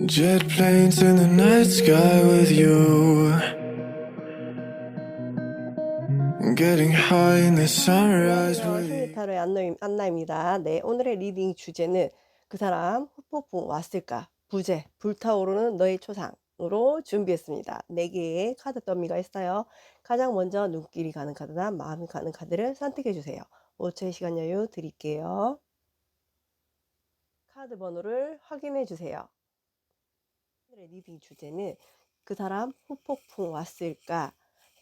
Jet planes in the night sky with you, getting high in the sunrise with you. 심리타로의 안나입니다. 네, 오늘의 리딩 주제는 그 사람 후폭풍 왔을까? 부재, 불타오르는 너의 초상으로 준비했습니다. 4개의 카드 더미가 있어요. 가장 먼저 눈길이 가는 카드나 마음이 가는 카드를 선택해 주세요. 5초의 시간 여유 드릴게요. 카드 번호를 확인해 주세요. 오늘의 리딩 주제는 그 사람 후폭풍 왔을까?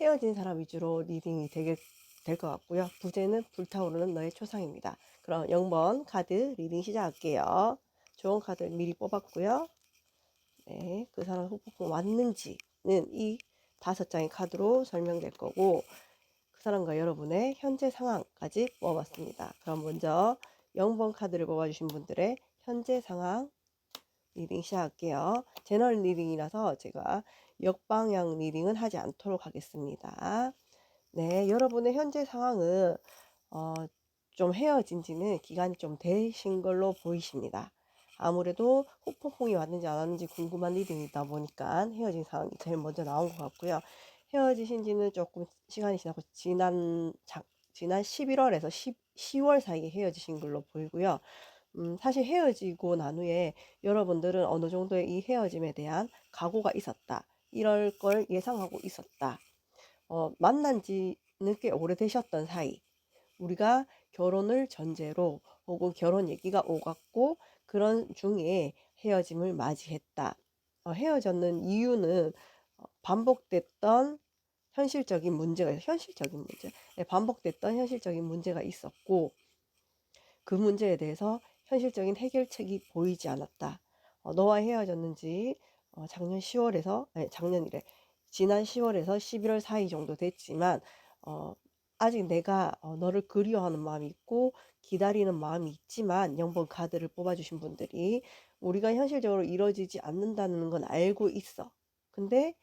헤어진 사람 위주로 리딩이 될 것 같고요. 부제는 불타오르는 너의 초상입니다. 그럼 0번 카드 리딩 시작할게요. 좋은 카드를 미리 뽑았고요. 네, 그 사람 후폭풍 왔는지는 이 5장의 카드로 설명될 거고, 그 사람과 여러분의 현재 상황까지 뽑아봤습니다. 그럼 먼저 0번 카드를 뽑아주신 분들의 현재 상황 리딩 시작할게요. 제너럴 리딩이라서 제가 역방향 리딩은 하지 않도록 하겠습니다. 네, 여러분의 현재 상황은 좀 헤어진 지는 기간이 좀 되신 걸로 보이십니다. 아무래도 후폭풍이 왔는지 안 왔는지 궁금한 리딩이다 보니까 헤어진 상황이 제일 먼저 나온 것 같고요. 헤어지신 지는 조금 시간이 지나고 지난 11월에서 10월 사이에 헤어지신 걸로 보이고요. 사실 헤어지고 난 후에 여러분들은 어느 정도의 이 헤어짐에 대한 각오가 있었다. 이럴 걸 예상하고 있었다. 만난 지는 꽤 오래되셨던 사이. 우리가 결혼을 전제로 혹은 결혼 얘기가 오갔고 그런 중에 헤어짐을 맞이했다. 헤어졌는 이유는 반복됐던 현실적인 문제가 현실적인 문제. 네, 반복됐던 현실적인 문제가 있었고 그 문제에 대해서 현실적인 해결책이 보이지 않았다. 너와 헤어졌는지 작년 10월에서 아니 작년이래 지난 10월에서 11월 사이 정도 됐지만 아직 내가 너를 그리워하는 마음이 있고 기다리는 마음이 있지만 0번 카드를 뽑아주신 분들이 우리가 현실적으로 이루어지지 않는다는 건 알고 있어. 근데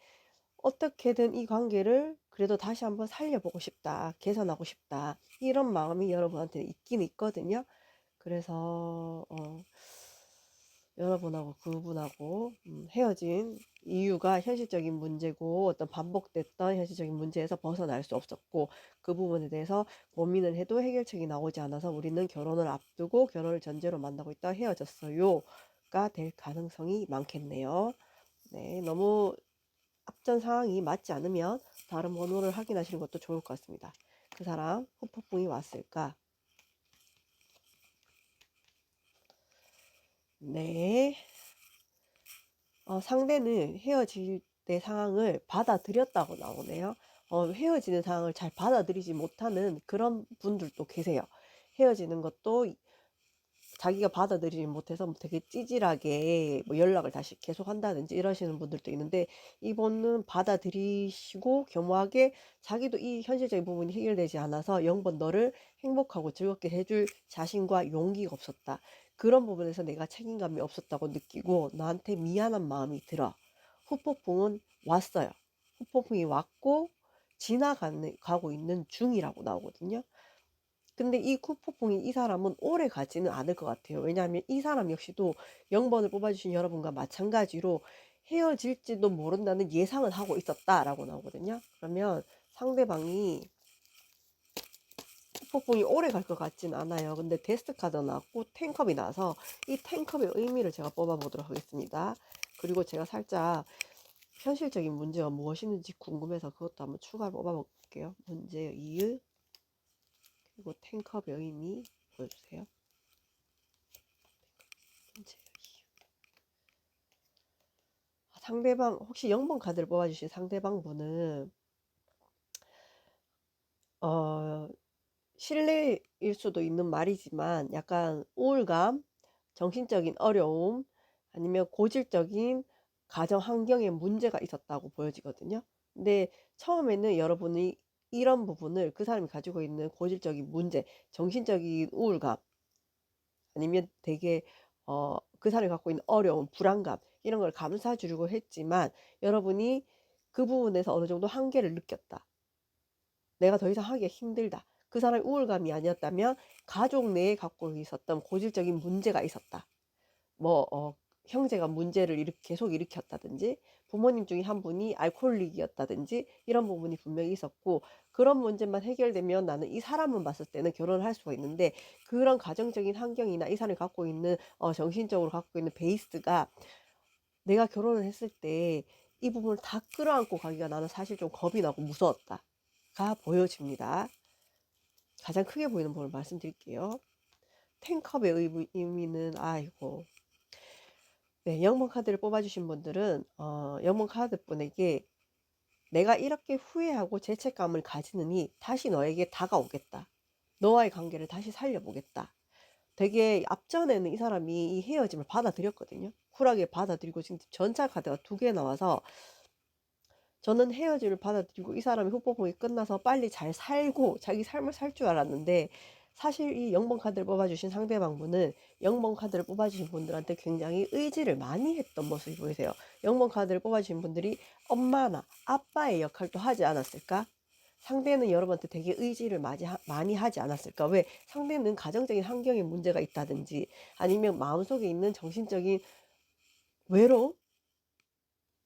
어떻게든 이 관계를 그래도 다시 한번 살려보고 싶다. 개선하고 싶다. 이런 마음이 여러분한테 있긴 있거든요. 그래서 여러분하고 그분하고 헤어진 이유가 현실적인 문제고 어떤 반복됐던 현실적인 문제에서 벗어날 수 없었고 그 부분에 대해서 고민을 해도 해결책이 나오지 않아서 우리는 결혼을 앞두고 결혼을 전제로 만나고 있다 헤어졌어요가 될 가능성이 많겠네요. 네, 너무 앞전 상황이 맞지 않으면 다른 번호를 확인하시는 것도 좋을 것 같습니다. 그 사람 후폭풍이 왔을까? 네. 상대는 헤어질 때 상황을 받아들였다고 나오네요. 헤어지는 상황을 잘 받아들이지 못하는 그런 분들도 계세요. 헤어지는 것도 자기가 받아들이지 못해서 되게 찌질하게 뭐 연락을 다시 계속 한다든지 이러시는 분들도 있는데 이분은 받아들이시고 겸허하게 자기도 이 현실적인 부분이 해결되지 않아서 0번 너를 행복하고 즐겁게 해줄 자신과 용기가 없었다. 그런 부분에서 내가 책임감이 없었다고 느끼고 나한테 미안한 마음이 들어. 후폭풍은 왔어요. 후폭풍이 왔고 지나가고 있는 중이라고 나오거든요. 근데 이 후폭풍이 이 사람은 오래 가지는 않을 것 같아요. 왜냐하면 이 사람 역시도 0번을 뽑아주신 여러분과 마찬가지로 헤어질지도 모른다는 예상은 하고 있었다라고 나오거든요. 그러면 상대방이 후폭풍이 오래 갈 것 같진 않아요. 근데 데스트 카드 나왔고 텐컵이 나서 이 텐컵의 의미를 제가 뽑아보도록 하겠습니다. 그리고 제가 살짝 현실적인 문제가 무엇이는지 궁금해서 그것도 한번 추가로 뽑아볼게요. 문제의 이유 그리고 텐컵의 의미 보여주세요. 문제의 이유. 상대방 혹시 0번 카드를 뽑아주신 상대방 분은 실례일 수도 있는 말이지만 약간 우울감, 정신적인 어려움 아니면 고질적인 가정 환경에 문제가 있었다고 보여지거든요. 근데 처음에는 여러분이 이런 부분을 그 사람이 가지고 있는 고질적인 문제, 정신적인 우울감 아니면 되게 그 사람이 갖고 있는 어려움, 불안감 이런 걸 감싸 주려고 했지만 여러분이 그 부분에서 어느 정도 한계를 느꼈다. 내가 더 이상 하기가 힘들다. 그 사람의 우울감이 아니었다면 가족 내에 갖고 있었던 고질적인 문제가 있었다. 뭐 형제가 문제를 계속 일으켰다든지 부모님 중에 한 분이 알코올릭이었다든지 이런 부분이 분명히 있었고, 그런 문제만 해결되면 나는 이 사람은 봤을 때는 결혼을 할 수가 있는데, 그런 가정적인 환경이나 이 사람이 갖고 있는 정신적으로 갖고 있는 베이스가 내가 결혼을 했을 때 이 부분을 다 끌어안고 가기가 나는 사실 좀 겁이 나고 무서웠다가 보여집니다. 가장 크게 보이는 부분을 말씀드릴게요. 10컵의 의미는 아이고. 네, 영번 카드를 뽑아주신 분들은 영번 카드 분에게 내가 이렇게 후회하고 죄책감을 가지느니 다시 너에게 다가오겠다. 너와의 관계를 다시 살려보겠다. 되게 앞전에는 이 사람이 이 헤어짐을 받아들였거든요. 쿨하게 받아들이고 지금 전차 카드가 2개 나와서 저는 헤어짐을 받아들이고 이 사람이 후폭풍이 끝나서 빨리 잘 살고 자기 삶을 살 줄 알았는데, 사실 이 0번 카드를 뽑아주신 상대방분은 0번 카드를 뽑아주신 분들한테 굉장히 의지를 많이 했던 모습이 보이세요. 0번 카드를 뽑아주신 분들이 엄마나 아빠의 역할도 하지 않았을까? 상대는 여러분한테 되게 의지를 많이 하지 않았을까? 왜? 상대는 가정적인 환경에 문제가 있다든지 아니면 마음속에 있는 정신적인 외로움,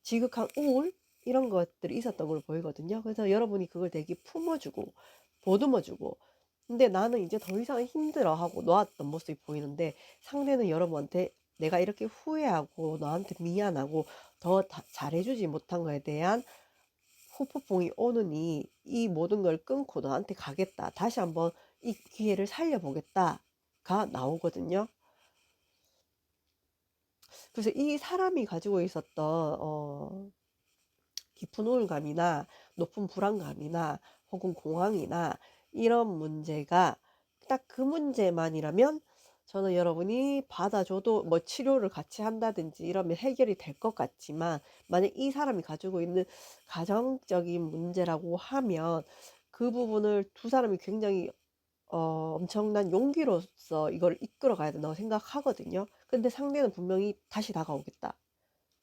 지극한 우울, 이런 것들이 있었던 걸로 보이거든요. 그래서 여러분이 그걸 되게 품어주고 보듬어주고, 근데 나는 이제 더 이상 힘들어하고 놓았던 모습이 보이는데, 상대는 여러분한테 내가 이렇게 후회하고 너한테 미안하고 더 잘해주지 못한 거에 대한 후폭풍이 오느니 이 모든 걸 끊고 너한테 가겠다, 다시 한번 이 기회를 살려보겠다가 나오거든요. 그래서 이 사람이 가지고 있었던 깊은 우울감이나 높은 불안감이나 혹은 공황이나 이런 문제가 딱 그 문제만이라면 저는 여러분이 받아줘도 뭐 치료를 같이 한다든지 이러면 해결이 될 것 같지만, 만약 이 사람이 가지고 있는 가정적인 문제라고 하면 그 부분을 두 사람이 굉장히 엄청난 용기로서 이걸 이끌어 가야 된다고 생각하거든요. 근데 상대는 분명히 다시 다가오겠다,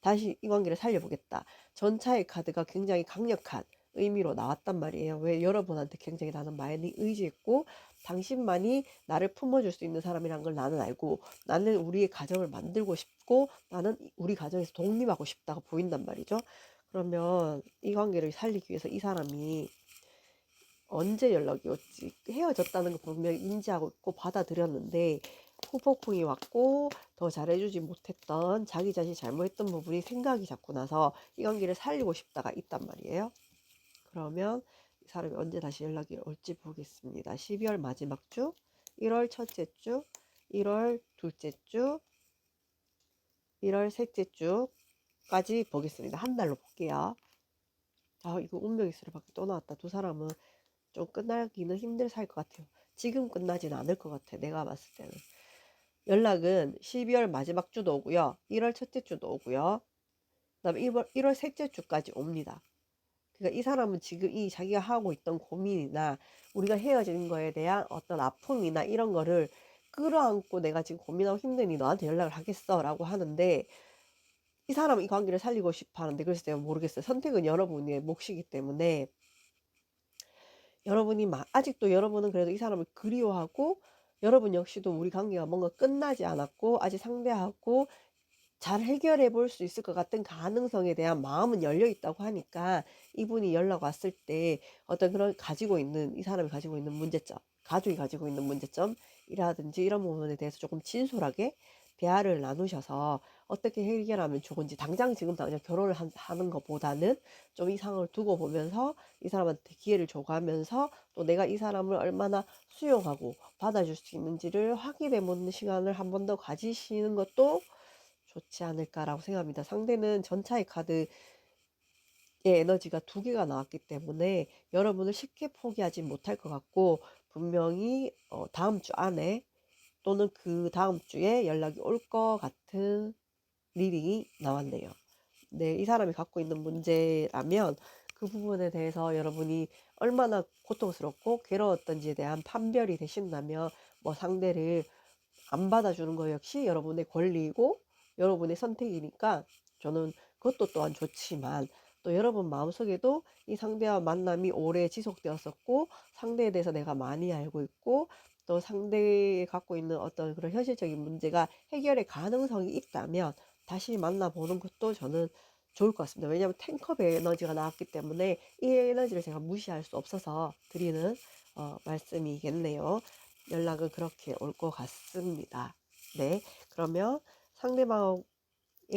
다시 이 관계를 살려보겠다. 전차의 카드가 굉장히 강력한 의미로 나왔단 말이에요. 왜? 여러분한테 굉장히 나는 많이 의지했고 당신만이 나를 품어줄 수 있는 사람이란 걸 나는 알고, 나는 우리의 가정을 만들고 싶고 나는 우리 가정에서 독립하고 싶다고 보인단 말이죠. 그러면 이 관계를 살리기 위해서 이 사람이 언제 연락이 왔지? 헤어졌다는 거 분명히 인지하고 있고 받아들였는데, 후폭풍이 왔고 더 잘해주지 못했던 자기 자신이 잘못했던 부분이 생각이 자꾸 나서 이 관계를 살리고 싶다가 있단 말이에요. 그러면 이 사람이 언제 다시 연락이 올지 보겠습니다. 12월 마지막 주, 1월 첫째 주, 1월 둘째 주, 1월 셋째 주까지 보겠습니다. 한 달로 볼게요. 아, 이거 운명의 수레바퀴 또 나왔다. 두 사람은 좀 끝나기는 힘들 사이일 것 같아요. 지금 끝나진 않을 것 같아, 내가 봤을 때는. 연락은 12월 마지막 주도 오고요, 1월 첫째 주도 오고요, 그다음에 1월 셋째 주까지 옵니다. 그러니까 이 사람은 지금 이 자기가 하고 있던 고민이나 우리가 헤어지는 거에 대한 어떤 아픔이나 이런 거를 끌어안고 내가 지금 고민하고 힘드니 너한테 연락을 하겠어 라고 하는데, 이 사람은 이 관계를 살리고 싶어 하는데, 글쎄요, 모르겠어요. 선택은 여러분의 몫이기 때문에 여러분이 아직도 여러분은 그래도 이 사람을 그리워하고, 여러분 역시도 우리 관계가 뭔가 끝나지 않았고 아직 상대하고 잘 해결해 볼 수 있을 것 같은 가능성에 대한 마음은 열려 있다고 하니까, 이분이 연락 왔을 때 어떤 그런 가지고 있는, 이 사람이 가지고 있는 문제점, 가족이 가지고 있는 문제점이라든지 이런 부분에 대해서 조금 진솔하게 대화를 나누셔서 어떻게 해결하면 좋은지, 지금 당장 결혼을 하는 것보다는 좀 이 상황을 두고 보면서 이 사람한테 기회를 줘가면서 또 내가 이 사람을 얼마나 수용하고 받아줄 수 있는지를 확인해 보는 시간을 한 번 더 가지시는 것도 좋지 않을까라고 생각합니다. 상대는 전차의 카드의 에너지가 2개가 나왔기 때문에 여러분을 쉽게 포기하지 못할 것 같고, 분명히 다음 주 안에 또는 그 다음 주에 연락이 올 것 같은 리딩이 나왔네요. 네, 이 사람이 갖고 있는 문제라면 그 부분에 대해서 여러분이 얼마나 고통스럽고 괴로웠던지에 대한 판별이 되신다면, 뭐 상대를 안 받아주는 거 역시 여러분의 권리이고 여러분의 선택이니까 저는 그것도 또한 좋지만, 또 여러분 마음속에도 이 상대와 만남이 오래 지속되었었고 상대에 대해서 내가 많이 알고 있고 또 상대에 갖고 있는 어떤 그런 현실적인 문제가 해결의 가능성이 있다면 다시 만나보는 것도 저는 좋을 것 같습니다. 왜냐하면 탱컵의 에너지가 나왔기 때문에 이 에너지를 제가 무시할 수 없어서 드리는 말씀이겠네요. 연락은 그렇게 올 것 같습니다. 네, 그러면 상대방의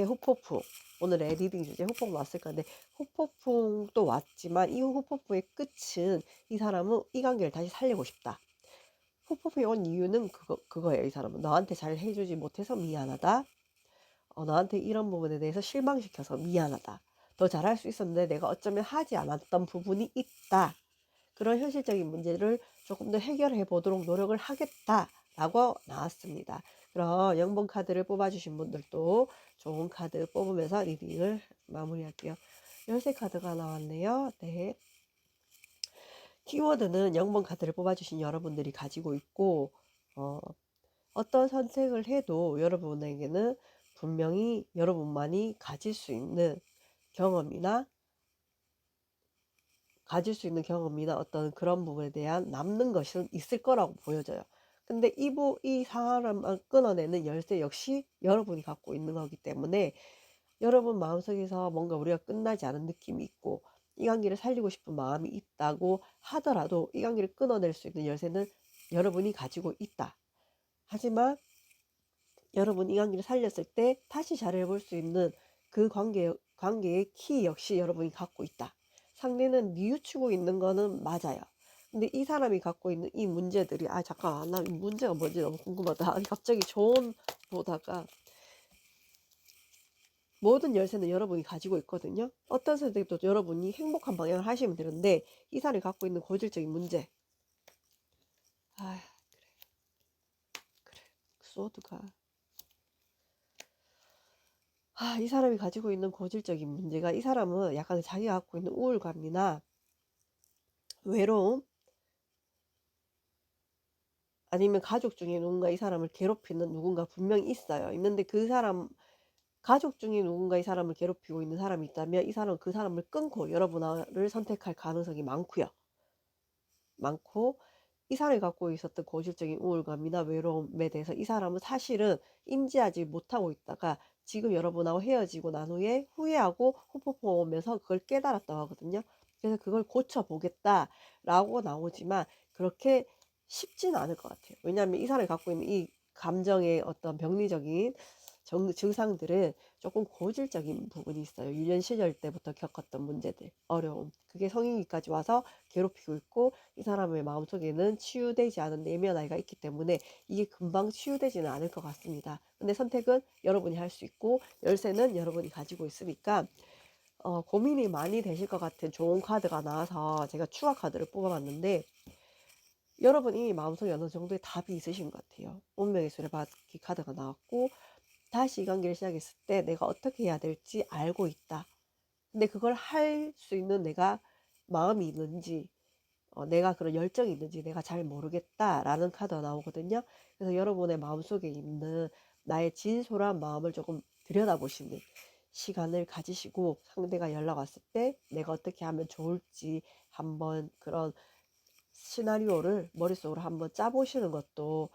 후폭풍, 오늘의 리딩 주제 후폭풍 왔을 건데, 후폭풍도 왔지만 이 후폭풍의 끝은 이 사람은 이 관계를 다시 살리고 싶다. 후폭풍이 온 이유는 그거예요. 이 사람은 너한테 잘 해주지 못해서 미안하다. 너한테 이런 부분에 대해서 실망시켜서 미안하다. 더 잘할 수 있었는데 내가 어쩌면 하지 않았던 부분이 있다. 그런 현실적인 문제를 조금 더 해결해 보도록 노력을 하겠다라고 나왔습니다. 그럼 0번 카드를 뽑아주신 분들도 좋은 카드 뽑으면서 리딩을 마무리할게요. 열쇠 카드가 나왔네요. 네. 키워드는 0번 카드를 뽑아주신 여러분들이 가지고 있고, 어떤 선택을 해도 여러분에게는 분명히 여러분만이 가질 수 있는 경험이나 어떤 그런 부분에 대한 남는 것은 있을 거라고 보여져요. 근데 이 사람을 끊어내는 열쇠 역시 여러분이 갖고 있는 거기 때문에 여러분 마음속에서 뭔가 우리가 끝나지 않은 느낌이 있고 이 관계를 살리고 싶은 마음이 있다고 하더라도 이 관계를 끊어낼 수 있는 열쇠는 여러분이 가지고 있다. 하지만 여러분이 이 관계를 살렸을 때 다시 잘해볼 수 있는 그 관계의 키 역시 여러분이 갖고 있다. 상대는 뉘우치고 있는 거는 맞아요. 근데 이 사람이 갖고 있는 이 문제들이 잠깐 나 문제가 뭔지 너무 궁금하다. 갑자기 조언 보다가 모든 열쇠는 여러분이 가지고 있거든요. 어떤 선택도 여러분이 행복한 방향을 하시면 되는데 이 사람이 갖고 있는 고질적인 문제. 그래. 소드가 이 사람이 가지고 있는 고질적인 문제가 이 사람은 약간 자기가 갖고 있는 우울감이나 외로움 아니면 가족 중에 누군가 이 사람을 괴롭히는 누군가 분명히 있어요. 있는데 그 사람 가족 중에 누군가 이 사람을 괴롭히고 있는 사람이 있다면 이 사람은 그 사람을 끊고 여러분을 선택할 가능성이 많고 이 사람이 갖고 있었던 고질적인 우울감이나 외로움에 대해서 이 사람은 사실은 인지하지 못하고 있다가 지금 여러분하고 헤어지고 난 후에 후회하고 후폭풍 오면서 그걸 깨달았다고 하거든요. 그래서 그걸 고쳐보겠다라고 나오지만 그렇게 쉽지는 않을 것 같아요. 왜냐하면 이 사람이 갖고 있는 이 감정의 어떤 병리적인 증상들은 조금 고질적인 부분이 있어요. 유년 시절 때부터 겪었던 문제들, 어려움. 그게 성인기까지 와서 괴롭히고 있고 이 사람의 마음속에는 치유되지 않은 내면 아이가 있기 때문에 이게 금방 치유되지는 않을 것 같습니다. 근데 선택은 여러분이 할 수 있고 열쇠는 여러분이 가지고 있으니까 고민이 많이 되실 것 같은 좋은 카드가 나와서 제가 추가 카드를 뽑아봤는데 여러분이 마음속에 어느 정도의 답이 있으신 것 같아요. 운명의 수레바퀴 카드가 나왔고 다시 이 관계를 시작했을 때 내가 어떻게 해야 될지 알고 있다. 근데 그걸 할 수 있는 내가 마음이 있는지 내가 그런 열정이 있는지 내가 잘 모르겠다라는 카드가 나오거든요. 그래서 여러분의 마음속에 있는 나의 진솔한 마음을 조금 들여다보시는 시간을 가지시고 상대가 연락 왔을 때 내가 어떻게 하면 좋을지 한번 그런 시나리오를 머릿속으로 한번 짜보시는 것도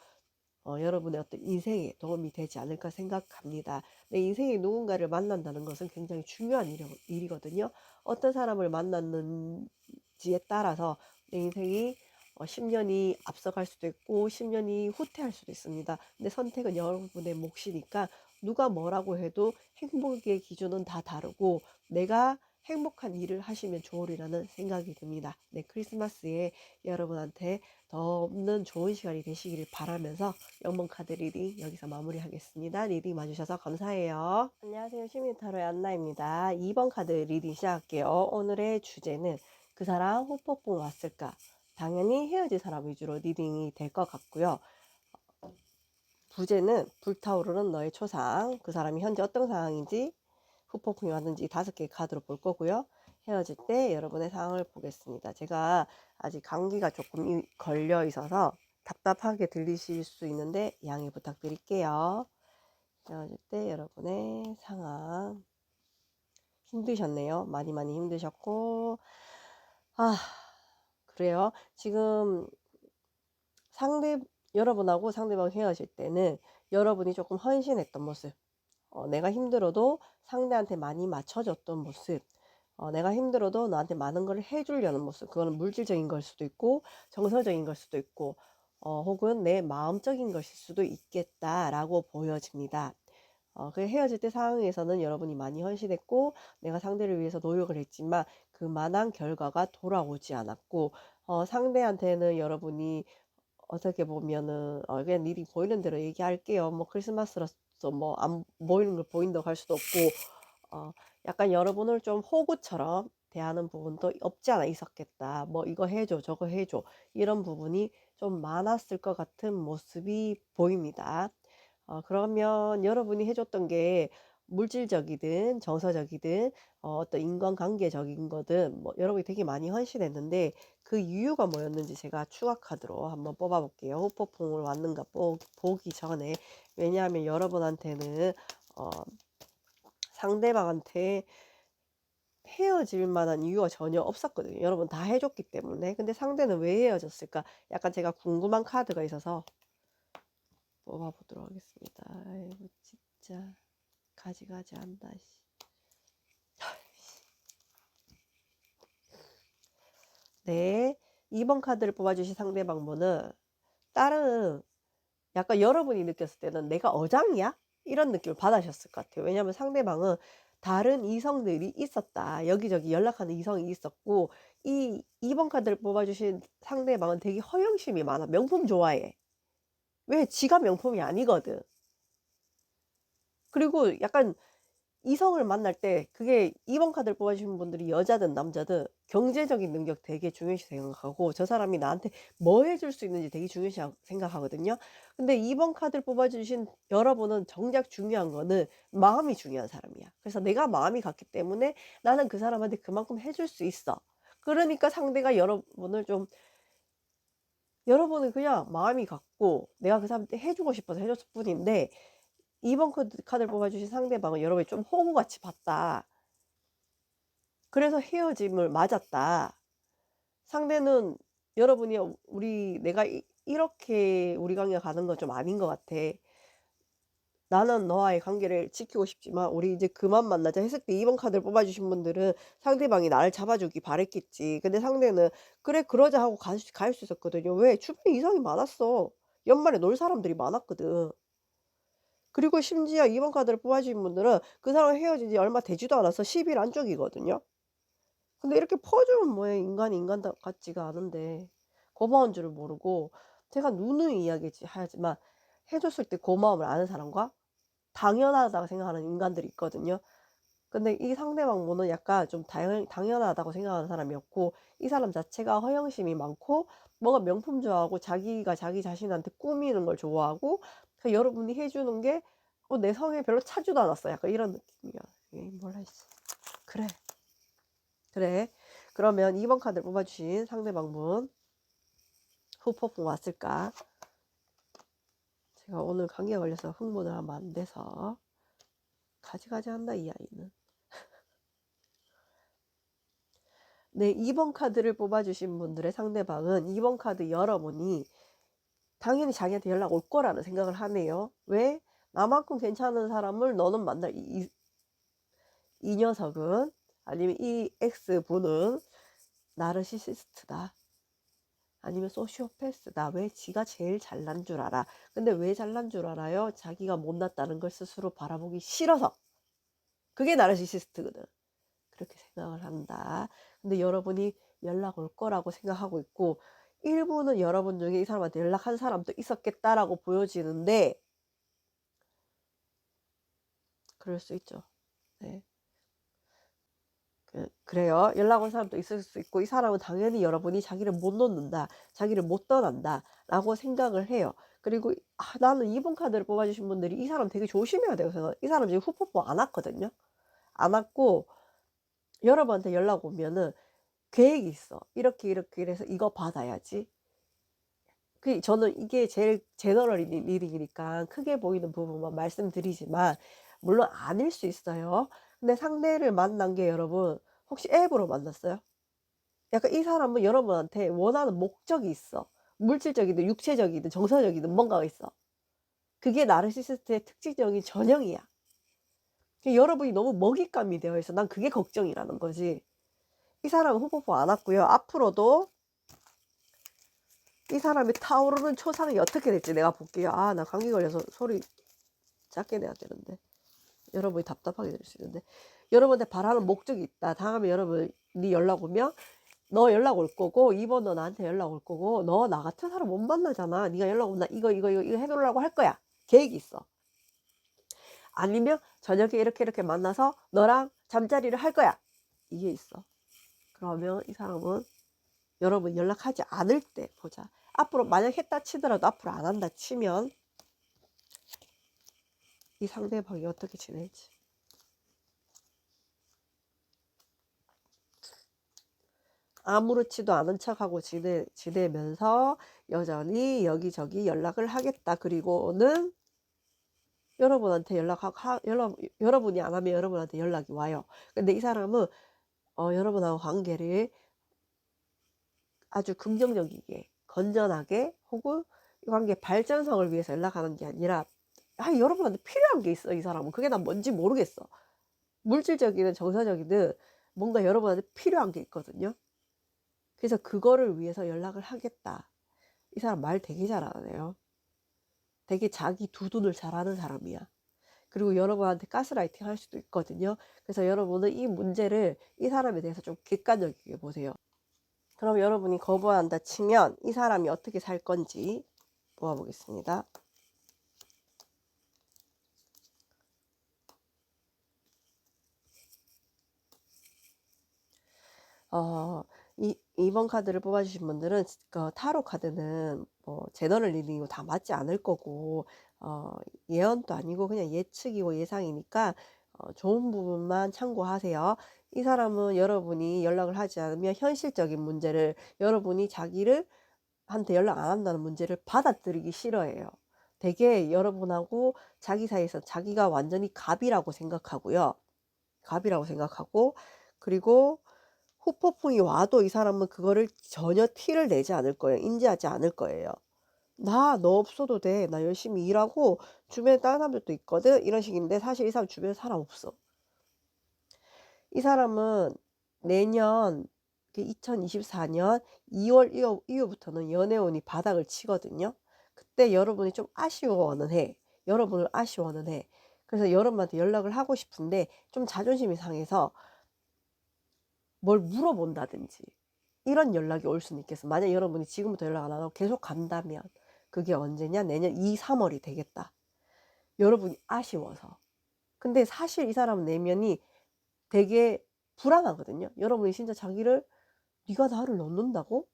여러분의 어떤 인생에 도움이 되지 않을까 생각합니다. 내 인생에 누군가를 만난다는 것은 굉장히 중요한 일이거든요. 어떤 사람을 만났는지에 따라서 내 인생이 10년이 앞서갈 수도 있고 10년이 후퇴할 수도 있습니다. 근데 선택은 여러분의 몫이니까 누가 뭐라고 해도 행복의 기준은 다 다르고 내가 행복한 일을 하시면 좋으리라는 생각이 듭니다. 네, 크리스마스에 여러분한테 더 없는 좋은 시간이 되시기를 바라면서 영번 카드 리딩 여기서 마무리하겠습니다. 리딩 봐주셔서 감사해요. 안녕하세요. 시민타로의 안나입니다. 2번 카드 리딩 시작할게요. 오늘의 주제는 그 사람 후폭풍 왔을까? 당연히 헤어질 사람 위주로 리딩이 될 것 같고요. 부제는 불타오르는 너의 초상. 그 사람이 현재 어떤 상황인지 후폭풍이 왔는지 5개의 카드로 볼 거고요. 헤어질 때 여러분의 상황을 보겠습니다. 제가 아직 감기가 조금 걸려 있어서 답답하게 들리실 수 있는데 양해 부탁드릴게요. 헤어질 때 여러분의 상황 힘드셨네요. 많이 힘드셨고 그래요. 지금 여러분하고 상대방 헤어질 때는 여러분이 조금 헌신했던 모습 내가 힘들어도 상대한테 많이 맞춰줬던 모습, 내가 힘들어도 나한테 많은 걸 해주려는 모습, 그거는 물질적인 걸 수도 있고 정서적인 걸 수도 있고 혹은 내 마음적인 것일 수도 있겠다라고 보여집니다. 그 헤어질 때 상황에서는 여러분이 많이 헌신했고 내가 상대를 위해서 노력을 했지만 그만한 결과가 돌아오지 않았고 상대한테는 여러분이 어떻게 보면은 그냥 미리 보이는 대로 얘기할게요. 뭐 크리스마스라서 뭐 안 보이는 걸 보인다고 할 수도 없고 약간 여러분을 좀 호구처럼 대하는 부분도 없지 않아 있었겠다. 뭐 이거 해줘 저거 해줘 이런 부분이 좀 많았을 것 같은 모습이 보입니다. 그러면 여러분이 해 줬던 게 물질적이든 정서적이든 어떤 인간관계적인 거든 뭐 여러분이 되게 많이 헌신했는데 그 이유가 뭐였는지 제가 추가 카드로 한번 뽑아 볼게요. 후폭풍을 왔는가 보기 전에. 왜냐하면 여러분한테는 어 상대방한테 헤어질 만한 이유가 전혀 없었거든요. 여러분 다 해 줬기 때문에. 근데 상대는 왜 헤어졌을까? 약간 제가 궁금한 카드가 있어서 뽑아 보도록 하겠습니다. 아이고 진짜. 가지가지 한다. 씨. 네. 2번 카드를 뽑아주신 상대방분은 다른 약간 여러분이 느꼈을 때는 '내가 어장이야?' 이런 느낌을 받으셨을 것 같아요. 왜냐하면 상대방은 다른 이성들이 있었다. 여기저기 연락하는 이성이 있었고 이 2번 카드를 뽑아주신 상대방은 되게 허영심이 많아. 명품 좋아해. 왜? 지가 명품이 아니거든. 그리고 약간 이성을 만날 때 그게 2번 카드를 뽑아주신 분들이 여자든 남자든 경제적인 능력 되게 중요시 생각하고 저 사람이 나한테 뭐 해줄 수 있는지 되게 중요시 생각하거든요. 근데 2번 카드를 뽑아주신 여러분은 정작 중요한 거는 마음이 중요한 사람이야. 그래서 내가 마음이 같기 때문에 나는 그 사람한테 그만큼 해줄 수 있어. 그러니까 상대가 여러분을 좀 여러분은 그냥 마음이 같고 내가 그 사람한테 해주고 싶어서 해줬을 뿐인데 2번 카드를 뽑아주신 상대방은 여러분이 좀 호구같이 봤다. 그래서 헤어짐을 맞았다. 상대는 여러분이 우리 내가 이렇게 우리 관계가 가는 건 좀 아닌 것 같아. 나는 너와의 관계를 지키고 싶지만 우리 이제 그만 만나자 했을 때 2번 카드를 뽑아주신 분들은 상대방이 나를 잡아주기 바랬겠지. 근데 상대는 그래 그러자 하고 갈 수 있었거든요. 왜? 주변에 이성이 많았어. 연말에 놀 사람들이 많았거든. 그리고 심지어 2번 카드를 뽑아주신 분들은 그 사람과 헤어진 지 얼마 되지도 않아서 10일 안쪽이거든요. 근데 이렇게 퍼주면 뭐해. 인간이 인간 같지가 않은데 고마운 줄을 모르고 제가 누누이 이야기지 하지만 해 줬을 때 고마움을 아는 사람과 당연하다고 생각하는 인간들이 있거든요. 근데 이 상대방 분은 약간 좀 당연하다고 생각하는 사람이었고 이 사람 자체가 허영심이 많고 뭔가 명품 좋아하고 자기가 자기 자신한테 꾸미는 걸 좋아하고 여러분이 해 주는 게 내 성에 별로 차지도 않았어. 약간 이런 느낌이야. 에이 몰라 씨. 그래. 그래. 그러면 2번 카드를 뽑아주신 상대방분 후폭풍 왔을까? 제가 오늘 감기에 걸려서 흥분을 하면 안 돼서 가지가지 한다 이 아이는. 네, 2번 카드를 뽑아주신 분들의 상대방은 2번 카드 여러분이 당연히 자기한테 연락 올 거라는 생각을 하네요. 왜? 나만큼 괜찮은 사람을 너는 만날 이 녀석은 아니면 이 X분은 나르시시스트다. 아니면 소시오패스다. 왜 지가 제일 잘난 줄 알아. 근데 왜 잘난 줄 알아요? 자기가 못났다는 걸 스스로 바라보기 싫어서. 그게 나르시시스트거든. 그렇게 생각을 한다. 근데 여러분이 연락 올 거라고 생각하고 있고 일부는 여러분 중에 이 사람한테 연락한 사람도 있었겠다라고 보여지는데 그럴 수 있죠. 네. 그래요. 연락 온 사람도 있을 수 있고 이 사람은 당연히 여러분이 자기를 못 놓는다. 자기를 못 떠난다. 라고 생각을 해요. 그리고 나는 2번 카드를 뽑아주신 분들이 이 사람 되게 조심해야 돼요. 이 사람 지금 후폭풍 안 왔거든요. 안 왔고 여러분한테 연락 오면은 계획이 있어. 이렇게 이렇게 이래서 이거 받아야지. 저는 이게 제일 제너럴 리딩이니까 크게 보이는 부분만 말씀드리지만 물론 아닐 수 있어요. 근데 상대를 만난 게 여러분 혹시 앱으로 만났어요? 약간 이 사람은 여러분한테 원하는 목적이 있어. 물질적이든 육체적이든 정서적이든 뭔가가 있어. 그게 나르시시스트의 특징적인 전형이야. 여러분이 너무 먹잇감이 되어 있어. 난 그게 걱정이라는 거지. 이 사람은 후폭풍 안 왔고요. 앞으로도 이 사람이 타오르는 초상이 어떻게 될지 내가 볼게요. 아, 나 감기 걸려서 소리 작게 내야 되는데. 여러분이 답답하게 될 수 있는데. 여러분한테 바라는 목적이 있다. 다음에 여러분이 연락 오면 너 연락 올 거고 2번 너 나한테 연락 올 거고 너 나 같은 사람 못 만나잖아. 네가 연락 오면 나 이거 해놓으려고 할 거야. 계획이 있어. 아니면 저녁에 이렇게 만나서 너랑 잠자리를 할 거야. 이게 있어. 그러면 이 사람은 여러분 연락하지 않을 때 보자. 앞으로 만약 했다 치더라도 앞으로 안 한다 치면 이 상대방이 어떻게 지낼지. 아무렇지도 않은 척하고 지내면서 여전히 여기저기 연락을 하겠다. 그리고는 여러분한테 여러분이 안 하면 여러분한테 연락이 와요. 근데 이 사람은 여러분하고 관계를 아주 긍정적이게 건전하게 혹은 이 관계 발전성을 위해서 연락하는 게 아니라 여러분한테 필요한 게 있어. 이 사람은 그게 난 뭔지 모르겠어. 물질적이든 정서적이든 뭔가 여러분한테 필요한 게 있거든요. 그래서 그거를 위해서 연락을 하겠다. 이 사람 말 되게 잘하네요. 되게 자기 두둔을 잘하는 사람이야. 그리고 여러분한테 가스라이팅 할 수도 있거든요. 그래서 여러분은 이 문제를 이 사람에 대해서 좀 객관적이게 보세요. 그럼 여러분이 거부한다 치면 이 사람이 어떻게 살 건지 보아보겠습니다. 이번 카드를 뽑아주신 분들은 타로 카드는 뭐 제너럴 리딩이고 다 맞지 않을 거고 예언도 아니고 그냥 예측이고 예상이니까 좋은 부분만 참고하세요. 이 사람은 여러분이 연락을 하지 않으면 현실적인 문제를 여러분이 한테 연락 안 한다는 문제를 받아들이기 싫어해요. 되게 여러분하고 자기 사이에서 자기가 완전히 갑이라고 생각하고요. 갑이라고 생각하고 그리고 후폭풍이 와도 이 사람은 그거를 전혀 티를 내지 않을 거예요. 인지하지 않을 거예요. 나 너 없어도 돼. 나 열심히 일하고 주변에 다른 사람들도 있거든. 이런 식인데 사실 이 사람 주변에 사람 없어. 이 사람은 내년 2024년 2월 이후부터는 연애운이 바닥을 치거든요. 그때 여러분이 좀 아쉬워는 해. 여러분을 아쉬워는 해. 그래서 여러분한테 연락을 하고 싶은데 좀 자존심이 상해서 뭘 물어본다든지 이런 연락이 올 수는 있겠어. 만약 여러분이 지금부터 연락 안 하고 계속 간다면 그게 언제냐? 내년 2, 3월이 되겠다. 여러분이 아쉬워서. 근데 사실 이 사람 내면이 되게 불안하거든요. 여러분이 진짜 자기를 네가 나를 넣는다고?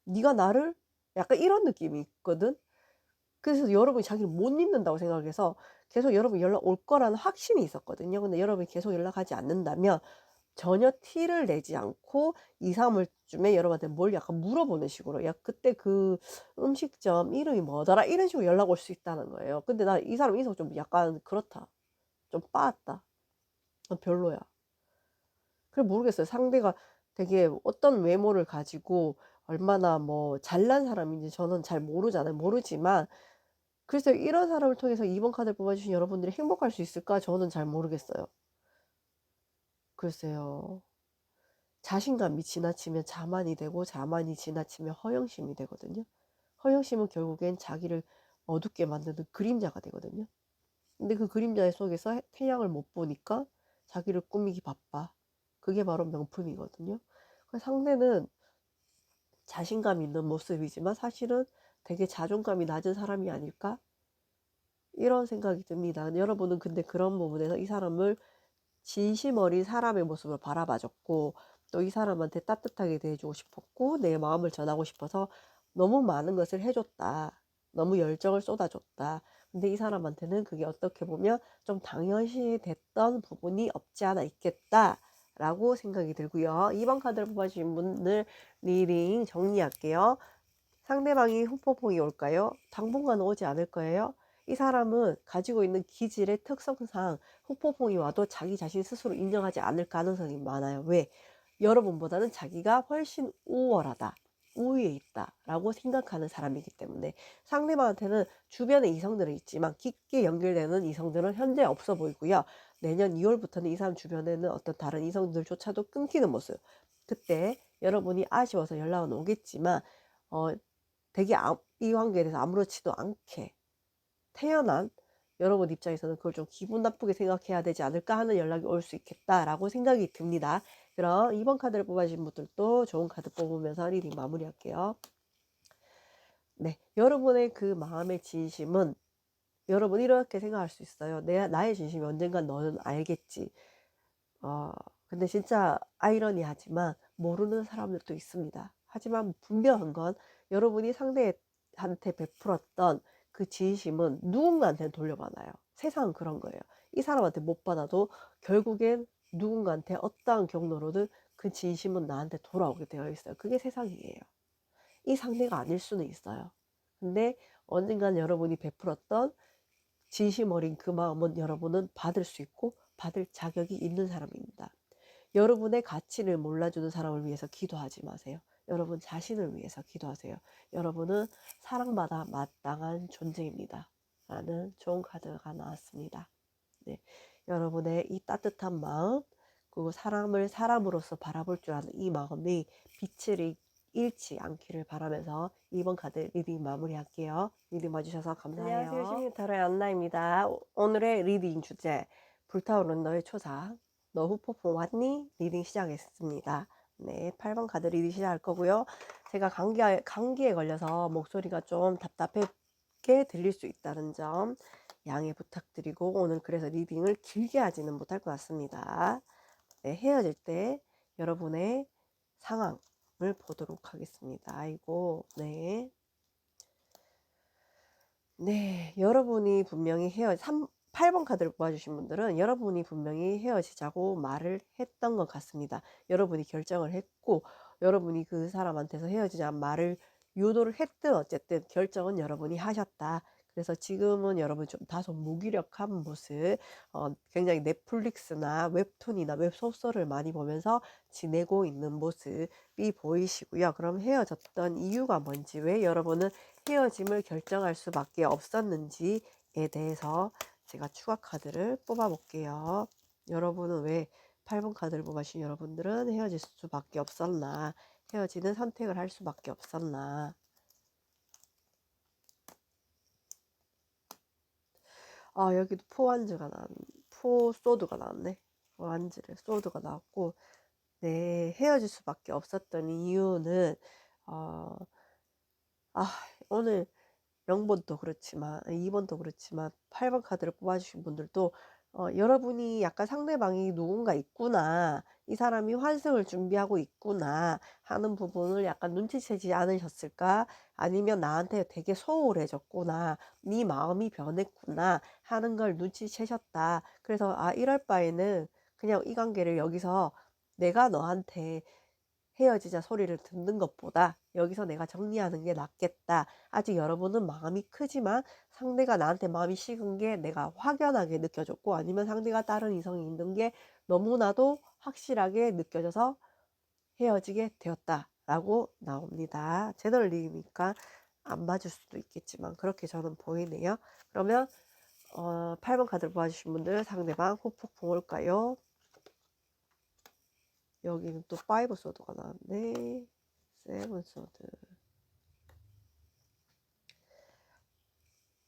네가 나를 약간 이런 느낌이 있거든. 그래서 여러분이 자기를 못 믿는다고 생각해서 계속 여러분 연락 올 거라는 확신이 있었거든요. 근데 여러분이 계속 연락하지 않는다면 전혀 티를 내지 않고 2, 3월쯤에 여러분한테 뭘 약간 물어보는 식으로 야 그때 그 음식점 이름이 뭐더라 이런 식으로 연락 올 수 있다는 거예요. 근데 나 이 사람 인성 좀 약간 그렇다. 좀 빠았다. 별로야. 그래 모르겠어요. 상대가 되게 어떤 외모를 가지고 얼마나 뭐 잘난 사람인지 저는 잘 모르잖아요. 모르지만 그래서 이런 사람을 통해서 2번 카드를 뽑아주신 여러분들이 행복할 수 있을까? 저는 잘 모르겠어요. 글쎄요. 자신감이 지나치면 자만이 되고 자만이 지나치면 허영심이 되거든요. 허영심은 결국엔 자기를 어둡게 만드는 그림자가 되거든요. 근데 그 그림자 속에서 태양을 못 보니까 자기를 꾸미기 바빠. 그게 바로 명품이거든요. 상대는 자신감 있는 모습이지만 사실은 되게 자존감이 낮은 사람이 아닐까? 이런 생각이 듭니다. 여러분은 근데 그런 부분에서 이 사람을 진심 어린 사람의 모습을 바라봐줬고 또 이 사람한테 따뜻하게 대해주고 싶었고 내 마음을 전하고 싶어서 너무 많은 것을 해줬다. 너무 열정을 쏟아줬다. 근데 이 사람한테는 그게 어떻게 보면 좀 당연시 됐던 부분이 없지 않아 있겠다. 라고 생각이 들고요. 2번 카드를 뽑아주신 분들 리딩 정리할게요. 상대방이 후폭풍이 올까요? 당분간은 오지 않을 거예요. 이 사람은 가지고 있는 기질의 특성상 후폭풍이 와도 자기 자신 스스로 인정하지 않을 가능성이 많아요. 왜? 여러분보다는 자기가 훨씬 우월하다. 우위에 있다라고 생각하는 사람이기 때문에 상대방한테는 주변에 이성들은 있지만 깊게 연결되는 이성들은 현재 없어 보이고요. 내년 2월부터는 이 사람 주변에는 어떤 다른 이성들조차도 끊기는 모습. 그때 여러분이 아쉬워서 연락은 오겠지만 되게 이 관계에 대해서 아무렇지도 않게 태어난 여러분 입장에서는 그걸 좀 기분 나쁘게 생각해야 되지 않을까 하는 연락이 올 수 있겠다라고 생각이 듭니다. 그럼 2번 카드를 뽑아주신 분들도 좋은 카드 뽑으면서 리딩 마무리할게요. 네, 여러분의 그 마음의 진심은 여러분 이렇게 생각할 수 있어요. 나의 진심이 언젠간 너는 알겠지. 근데 진짜 아이러니하지만 모르는 사람들도 있습니다. 하지만 분명한 건 여러분이 상대한테 베풀었던 그 진심은 누군가한테는 돌려받아요. 세상은 그런 거예요. 이 사람한테 못 받아도 결국엔 누군가한테 어떠한 경로로든 그 진심은 나한테 돌아오게 되어 있어요. 그게 세상이에요. 이 상대가 아닐 수는 있어요. 근데 언젠간 여러분이 베풀었던 진심 어린 그 마음은 여러분은 받을 수 있고 받을 자격이 있는 사람입니다. 여러분의 가치를 몰라주는 사람을 위해서 기도하지 마세요. 여러분 자신을 위해서 기도하세요. 여러분은 사랑받아 마땅한 존재입니다. 라는 좋은 카드가 나왔습니다. 네, 여러분의 이 따뜻한 마음, 그리고 사람을 사람으로서 바라볼 줄 아는 이 마음이 빛을 잃지 않기를 바라면서 2번 카드 리딩 마무리할게요. 리딩 봐주셔서 감사해요. 안녕하세요. 시민타로의 안나입니다. 오늘의 리딩 주제, 불타오르는 너의 초상. 너 후폭풍 왔니? 리딩 시작했습니다. 네, 8번 카드 리딩 시작할 거고요. 제가 감기에 걸려서 목소리가 좀 답답하게 들릴 수 있다는 점 양해 부탁드리고 오늘 그래서 리딩을 길게 하지는 못할 것 같습니다. 네, 헤어질 때 여러분의 상황을 보도록 하겠습니다. 아이고, 네. 네, 여러분이 분명히 8번 카드를 뽑아주신 분들은 여러분이 분명히 헤어지자고 말을 했던 것 같습니다. 여러분이 결정을 했고 여러분이 그 사람한테서 헤어지자는 말을 유도를 했든 어쨌든 결정은 여러분이 하셨다. 그래서 지금은 여러분 좀 다소 무기력한 모습, 굉장히 넷플릭스나 웹툰이나 웹소설을 많이 보면서 지내고 있는 모습이 보이시고요. 그럼 헤어졌던 이유가 뭔지, 왜 여러분은 헤어짐을 결정할 수밖에 없었는지에 대해서 제가 추가 카드를 뽑아 볼게요. 여러분은 왜 8번 카드를 뽑으신 여러분들은 헤어질 수밖에 없었나, 헤어지는 선택을 할 수밖에 없었나. 여기도 포소드가 나왔네. 포완즈를 소드가 나왔고, 네, 헤어질 수밖에 없었던 이유는 오늘 0번도 그렇지만 2번도 그렇지만 8번 카드를 뽑아주신 분들도 여러분이 약간 상대방이 누군가 있구나, 이 사람이 환승을 준비하고 있구나 하는 부분을 약간 눈치채지 않으셨을까? 아니면 나한테 되게 소홀해졌구나, 네 마음이 변했구나 하는 걸 눈치채셨다. 그래서 이럴 바에는 그냥 이 관계를 여기서 내가 너한테 헤어지자 소리를 듣는 것보다 여기서 내가 정리하는 게 낫겠다. 아직 여러분은 마음이 크지만 상대가 나한테 마음이 식은 게 내가 확연하게 느껴졌고, 아니면 상대가 다른 이성이 있는 게 너무나도 확실하게 느껴져서 헤어지게 되었다라고 나옵니다. 채널링이니까 안 봐줄 수도 있겠지만 그렇게 저는 보이네요. 그러면 8번 카드를 뽑아주신 분들 상대방 후폭풍 올까요? 여기는 또 5 소드가 나왔네. 7 소드.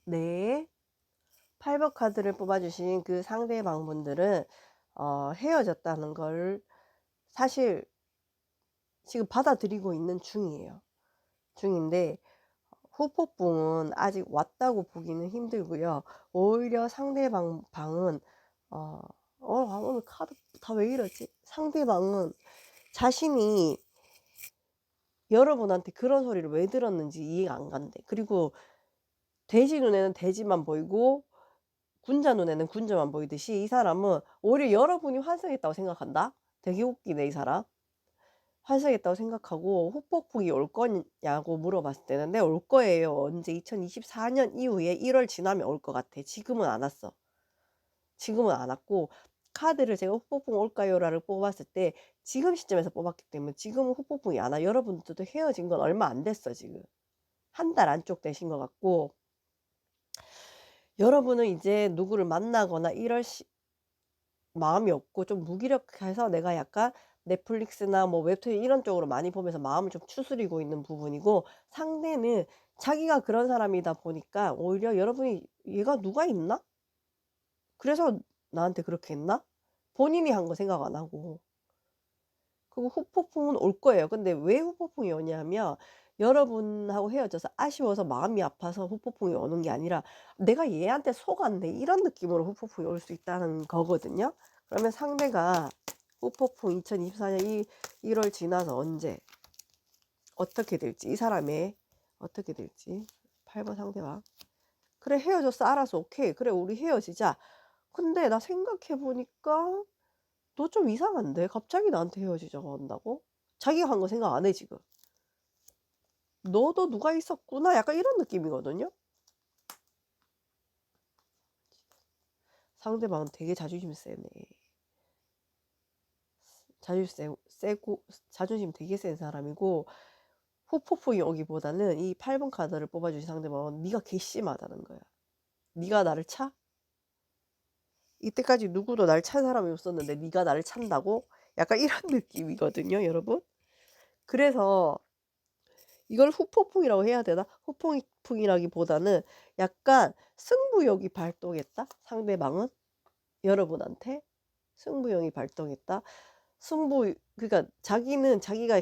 네. 8번 카드를 뽑아주신 그 상대방 분들은 헤어졌다는 걸 사실 지금 받아들이고 있는 중인데 후폭풍은 아직 왔다고 보기는 힘들고요. 오히려 상대방은 오늘 카드 다 왜 이러지? 상대방은 자신이 여러분한테 그런 소리를 왜 들었는지 이해가 안 간대. 그리고 돼지 눈에는 돼지만 보이고 군자 눈에는 군자만 보이듯이 이 사람은 오히려 여러분이 환승했다고 생각한다? 되게 웃기네, 이 사람. 환승했다고 생각하고 후폭풍이 올 거냐고 물어봤을 때는 네, 올 거예요. 언제? 2024년 이후에 1월 지나면 올 것 같아. 지금은 안 왔어. 지금은 안 왔고, 카드를 제가 후폭풍 올까요라를 뽑았을 때 지금 시점에서 뽑았기 때문에 지금은 후폭풍이 안 와. 여러분들도 헤어진 건 얼마 안 됐어 지금. 한 달 안쪽 되신 것 같고 여러분은 이제 누구를 만나거나 이럴 마음이 없고 좀 무기력해서 내가 약간 넷플릭스나 뭐 웹툰 이런 쪽으로 많이 보면서 마음을 좀 추스리고 있는 부분이고 상대는 자기가 그런 사람이다 보니까 오히려 여러분이 '얘가 누가 있나? 그래서 나한테 그렇게 했나?' 본인이 한 거 생각 안 하고. 그리고 후폭풍은 올 거예요. 근데 왜 후폭풍이 오냐면 여러분하고 헤어져서 아쉬워서 마음이 아파서 후폭풍이 오는 게 아니라 '내가 얘한테 속았네.' 이런 느낌으로 후폭풍이 올 수 있다는 거거든요. 그러면 상대가 후폭풍 2024년 1월 지나서 언제 어떻게 될지 이 사람의 어떻게 될지 8번 상대방. "그래 헤어졌어. 알았어. 오케이. 그래 우리 헤어지자. 근데 나 생각해 보니까 너 좀 이상한데 갑자기 나한테 헤어지자고 한다고?" 자기가 한 거 생각 안 해 지금. "너도 누가 있었구나." 약간 이런 느낌이거든요. 상대방은 되게 자존심 세네. 자존심 세고 자존심 되게 센 사람이고 후폭풍이 오기보다는 이 8번 카드를 뽑아 주신 상대방은 네가 괘씸하다는 거야. "네가 나를 차? 이때까지 누구도 날 찬 사람이 없었는데 네가 나를 찬다고?" 약간 이런 느낌이거든요 여러분. 그래서 이걸 후폭풍이라고 해야 되나? 후폭풍이라기보다는 약간 승부욕이 발동했다? 상대방은 여러분한테 승부욕이 발동했다. 그러니까 자기는 자기가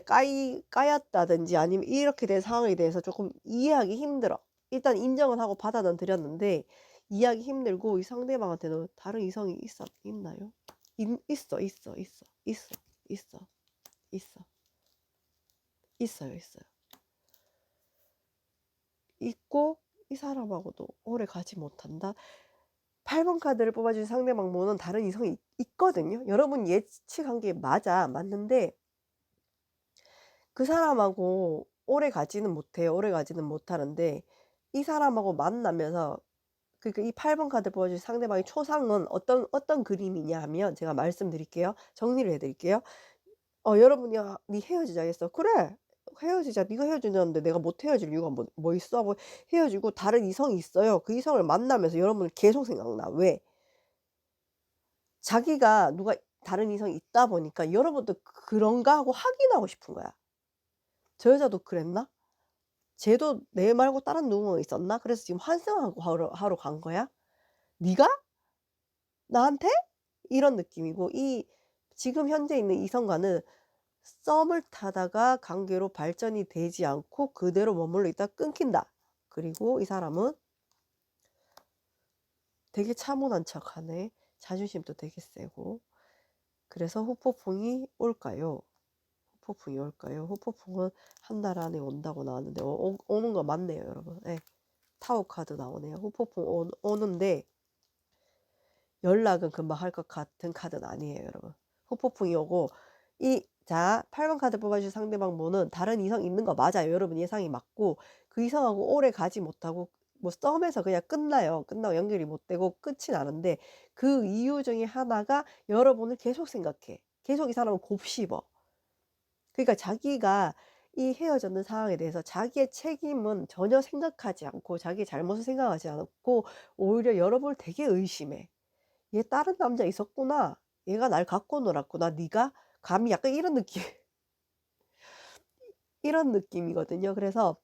까였다든지 아니면 이렇게 된 상황에 대해서 조금 이해하기 힘들어. 일단 인정은 하고 받아는 들였는데 이해하기 힘들고 이 상대방한테는 다른 이성이 있나요? 있어, 있어, 있어, 있어, 있어, 있어, 있어요, 있어요. 있고 이 사람하고도 오래 가지 못한다. 8번 카드를 뽑아 주신 상대방분은 다른 이성이 있거든요. 여러분 예측한 게 맞는데 그 사람하고 오래 가지는 못해요. 오래 가지는 못하는데 이 사람하고 만나면서 그러니까 이 8번 카드 뽑아 주신 상대방의 초상은 어떤 그림이냐 하면 제가 말씀드릴게요. 정리를 해 드릴게요. 여러분이 "네 헤어지자." 했어. "그래. 헤어지자. 네가 헤어지자는데 내가 못 헤어질 이유가 뭐 있어?" 하고 헤어지고 다른 이성이 있어요. 그 이성을 만나면서 여러분은 계속 생각나. 왜? 자기가 누가 다른 이성이 있다 보니까 여러분도 '그런가?' 하고 확인하고 싶은 거야. '저 여자도 그랬나? 쟤도 내 말고 다른 누군가 있었나?' 그래서 지금 환승하고 하러 간 거야? "네가? 나한테?" 이런 느낌이고 이 지금 현재 있는 이성과는 썸을 타다가 관계로 발전이 되지 않고 그대로 머물러 있다가 끊긴다. 그리고 이 사람은 되게 차분한 척하네. 자존심도 되게 세고. 그래서 후폭풍이 올까요? 후폭풍이 올까요? 후폭풍은 한 달 안에 온다고 나왔는데 오는 거 맞네요 여러분. 예. 타워 카드 나오네요. 후폭풍 오는데 연락은 금방 할 것 같은 카드는 아니에요 여러분. 후폭풍이 오고 8번 카드 뽑아 주신 상대방분은 다른 이성 있는 거 맞아요. 여러분 예상이 맞고 그 이성하고 오래 가지 못하고 뭐 썸에서 그냥 끝나요. 끝나고 연결이 못 되고 끝이 나는데 그 이유 중에 하나가 여러분을 계속 생각해. 계속 이 사람은 곱씹어. 그러니까 자기가 이 헤어졌는 상황에 대해서 자기의 책임은 전혀 생각하지 않고 자기의 잘못을 생각하지 않고 오히려 여러분을 되게 의심해. '얘 다른 남자 있었구나. 얘가 날 갖고 놀았구나. 네가 감히.' 약간 이런 느낌 이런 느낌이거든요. 그래서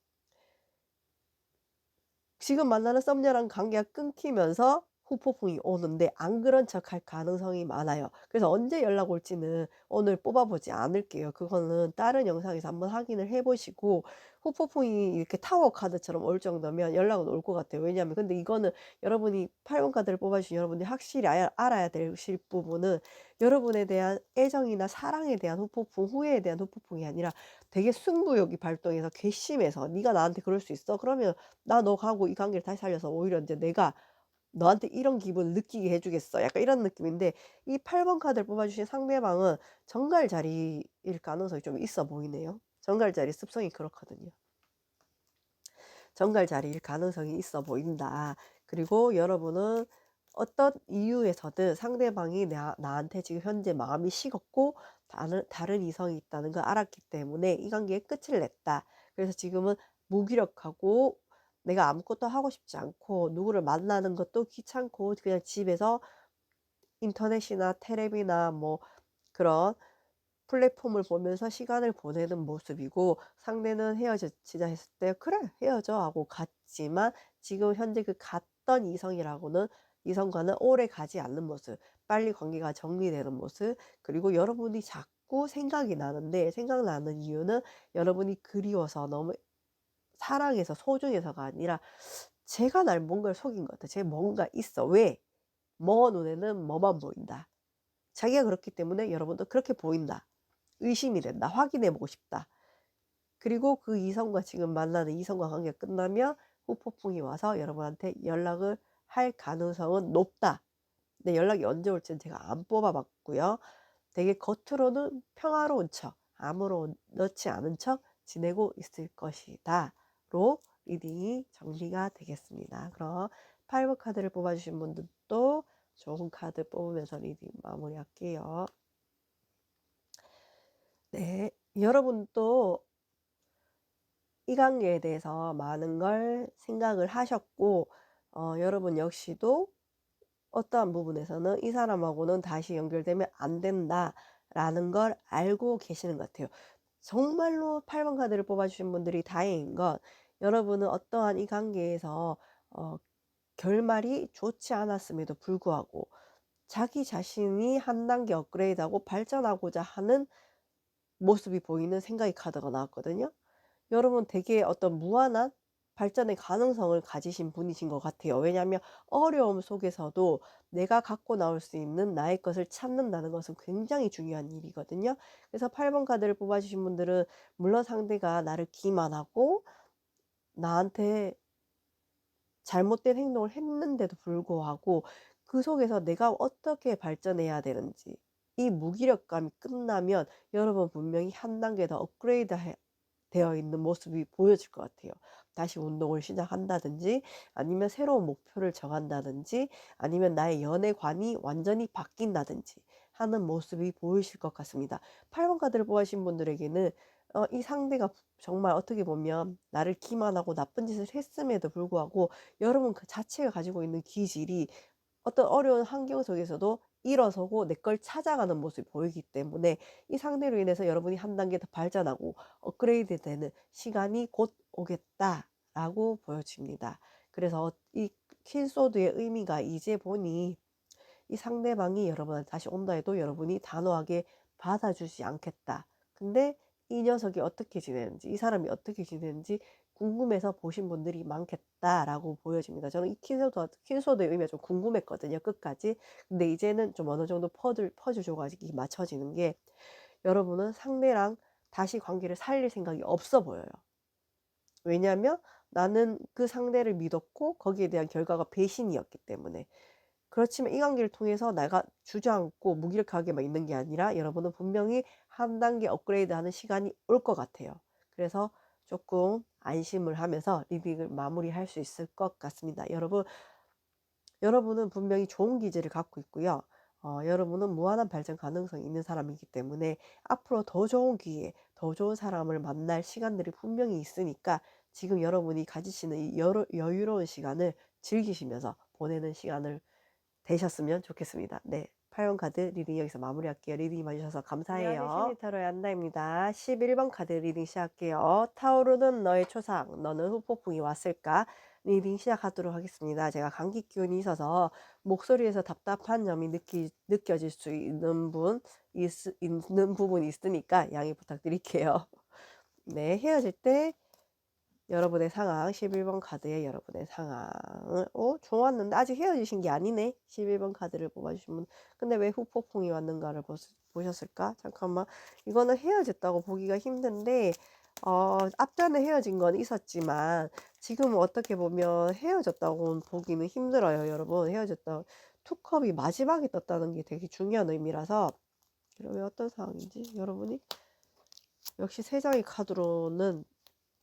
지금 만나는 썸녀랑 관계가 끊기면서 후폭풍이 오는데 안 그런 척할 가능성이 많아요. 그래서 언제 연락 올지는 오늘 뽑아 보지 않을게요. 그거는 다른 영상에서 한번 확인을 해 보시고 후폭풍이 이렇게 타워 카드처럼 올 정도면 연락은 올 것 같아요. 왜냐하면 근데 이거는 여러분이 8번 카드를 뽑아 주신 여러분들이 확실히 알아야 되실 부분은 여러분에 대한 애정이나 사랑에 대한 후폭풍, 후회에 대한 후폭풍이 아니라 되게 승부욕이 발동해서 괘씸해서 "네가 나한테 그럴 수 있어? 그러면 나 너 가고 이 관계를 다시 살려서 오히려 인제 내가 너한테 이런 기분을 느끼게 해 주겠어." 약간 이런 느낌인데 이 8번 카드를 뽑아 주신 상대방은 정갈자리일 가능성이 좀 있어 보이네요. 정갈자리 습성이 그렇거든요. 정갈자리일 가능성이 있어 보인다. 그리고 여러분은 어떤 이유에서든 상대방이 나한테 지금 현재 마음이 식었고 다른 이성이 있다는 걸 알았기 때문에 이 관계에 끝을 냈다. 그래서 지금은 무기력하고 내가 아무것도 하고 싶지 않고 누구를 만나는 것도 귀찮고 그냥 집에서 인터넷이나 테레비나 뭐 그런 플랫폼을 보면서 시간을 보내는 모습이고, 상대는 헤어지자 했을 때 "그래 헤어져." 하고 갔지만 지금 현재 그 갔던 이성과는 오래 가지 않는 모습, 빨리 관계가 정리되는 모습, 그리고 여러분이 자꾸 생각이 나는데 생각나는 이유는 여러분이 그리워서 너무 사랑해서 소중해서가 아니라 쟤가 날 뭔가를 속인 것 같아. 쟤 뭔가 있어. 왜? 눈에는 뭐만 보인다. 자기가 그렇기 때문에 여러분도 그렇게 보인다. 의심이 된다. 확인해 보고 싶다. 그리고 그 이성과 지금 만나는 이성과 관계가 끝나면 후폭풍이 와서 여러분한테 연락을 할 가능성은 높다. 근데 연락이 언제 올지는 제가 안 뽑아 봤고요. 되게 겉으로는 평화로운 척, 아무렇지 않은 척 지내고 있을 것이다.로 리딩이 정리가 되겠습니다. 그럼 8번 카드를 뽑아주신 분들도 좋은 카드 뽑으면서 리딩 마무리할게요. 네, 여러분도 이 관계에 대해서 많은 걸 생각을 하셨고, 여러분 역시도 어떠한 부분에서는 '이 사람하고는 다시 연결되면 안 된다.'라는 걸 알고 계시는 것 같아요. 정말로 8번 카드를 뽑아 주신 분들이 다행인 건, 여러분은 어떠한 이 관계에서 어 결말이 좋지 않았음에도 불구하고 자기 자신이 한 단계 업그레이드하고 발전하고자 하는 모습이 보이는 생각의 카드가 나왔거든요. 여러분 되게 어떤 무한한 발전의 가능성을 가지신 분이신 것 같아요. 왜냐하면 어려움 속에서도 내가 갖고 나올 수 있는 나의 것을 찾는다는 것은 굉장히 중요한 일이거든요. 그래서 8번 카드를 뽑아주신 분들은 물론 상대가 나를 기만하고 나한테 잘못된 행동을 했는데도 불구하고 그 속에서 내가 어떻게 발전해야 되는지, 이 무기력감이 끝나면 여러분 분명히 한 단계 더 업그레이드 되어 있는 모습이 보여질 것 같아요. 다시 운동을 시작한다든지, 아니면 새로운 목표를 정한다든지, 아니면 나의 연애관이 완전히 바뀐다든지 하는 모습이 보이실 것 같습니다. 8번 카드를 뽑으신 분들에게는 이 상대가 정말 어떻게 보면 나를 기만하고 나쁜 짓을 했음에도 불구하고 여러분 그 자체가 가지고 있는 기질이 어떤 어려운 환경 속에서도 일어서고 내 걸 찾아가는 모습이 보이기 때문에 이 상대로 인해서 여러분이 한 단계 더 발전하고 업그레이드 되는 시간이 곧 오겠다라고 보여집니다. 그래서 이 퀸소드의 의미가 이제 보니 이 상대방이 여러분한테 다시 온다 해도 여러분이 단호하게 받아주지 않겠다. 근데 이 녀석이 어떻게 지내는지, 이 사람이 어떻게 지내는지 궁금해서 보신 분들이 많겠다라고 보여집니다. 저는 이 퀸소드의 의미가 좀 궁금했거든요, 끝까지. 근데 이제는 좀 어느 정도 퍼즐 조각이 맞춰지는 게, 여러분은 상대랑 다시 관계를 살릴 생각이 없어 보여요. 왜냐하면 나는 그 상대를 믿었고 거기에 대한 결과가 배신이었기 때문에. 그렇지만 이 관계를 통해서 내가 주저앉고 무기력하게만 있는 게 아니라 여러분은 분명히 한 단계 업그레이드하는 시간이 올 것 같아요. 그래서 조금 안심을 하면서 리딩을 마무리할 수 있을 것 같습니다. 여러분은 분명히 좋은 기질을 갖고 있고요. 여러분은 무한한 발전 가능성이 있는 사람이기 때문에 앞으로 더 좋은 기회, 더 좋은 사람을 만날 시간들이 분명히 있으니까 지금 여러분이 가지시는 이 여유로운 시간을 즐기시면서 보내는 시간을 되셨으면 좋겠습니다. 네. 8번 카드 리딩 여기서 마무리할게요. 리딩 봐주셔서 감사해요. 안녕하세요. 심리타로의 안나입니다. 11번 카드 리딩 시작할게요. 타오르는 너의 초상, 너는 후폭풍이 왔을까? 리딩 시작하도록 하겠습니다. 제가 감기 기운이 있어서 목소리에서 답답한 점이 느껴질 수 있는 부분이 있으니까 양해 부탁드릴게요. 네, 헤어질 때 여러분의 상황, 11번 카드에 여러분의 상황을 좋았는데 아직 헤어지신 게 아니네. 11번 카드를 뽑아주신 분. 근데 왜 후폭풍이 왔는가를 보셨을까? 잠깐만. 이거는 헤어졌다고 보기가 힘든데 앞전에 헤어진 건 있었지만 지금은 어떻게 보면 헤어졌다고 보기는 힘들어요. 여러분, 헤어졌다. 투컵이 마지막에 떴다는 게 되게 중요한 의미라서. 왜 어떤 상황인지 여러분이 역시 세 장의 카드로는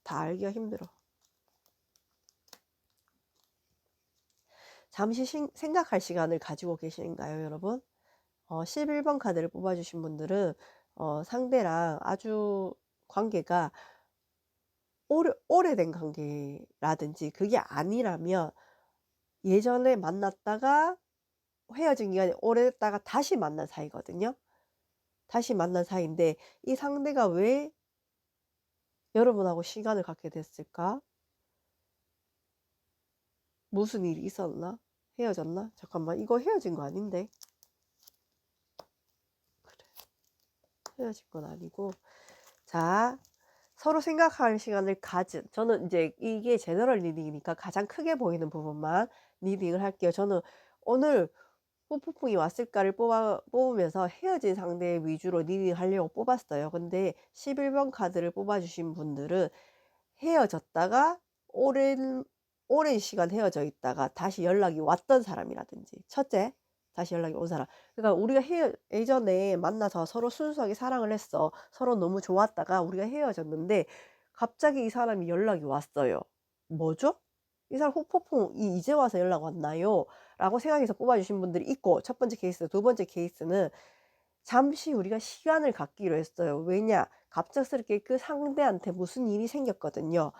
다 알기가 힘들어. 잠시 생각할 시간을 가지고 계신가요, 여러분? 11번 카드를 뽑아주신 분들은 상대랑 아주 관계가 오래된 관계라든지 그게 아니라면 예전에 만났다가 헤어진 기간이 오래됐다가 다시 만난 사이거든요. 다시 만난 사이인데 이 상대가 왜 여러분하고 시간을 갖게 됐을까? 무슨 일이 있었나? 헤어졌나? 잠깐만, 이거 헤어진 거 아닌데. 그래, 헤어진 건 아니고. 자, 서로 생각할 시간을 가진, 저는 이제 이게 제너럴 리딩이니까 가장 크게 보이는 부분만 리딩을 할게요. 저는 오늘 후폭풍이 왔을까를 뽑으면서 헤어진 상대 위주로 리딩 하려고 뽑았어요. 근데 11번 카드를 뽑아주신 분들은 헤어졌다가 오랜 시간 헤어져 있다가 다시 연락이 왔던 사람이라든지, 첫째, 다시 연락이 온 사람. 그러니까 우리가 예전에 만나서 서로 순수하게 사랑을 했어. 서로 너무 좋았다가 우리가 헤어졌는데 갑자기 이 사람이 연락이 왔어요. 뭐죠? 이 사람 후폭풍이 이제 와서 연락 왔나요? 라고 생각해서 뽑아주신 분들이 있고, 첫 번째 케이스, 두 번째 케이스는 잠시 우리가 시간을 갖기로 했어요. 왜냐? 갑작스럽게 그 상대한테 무슨 일이 생겼거든요.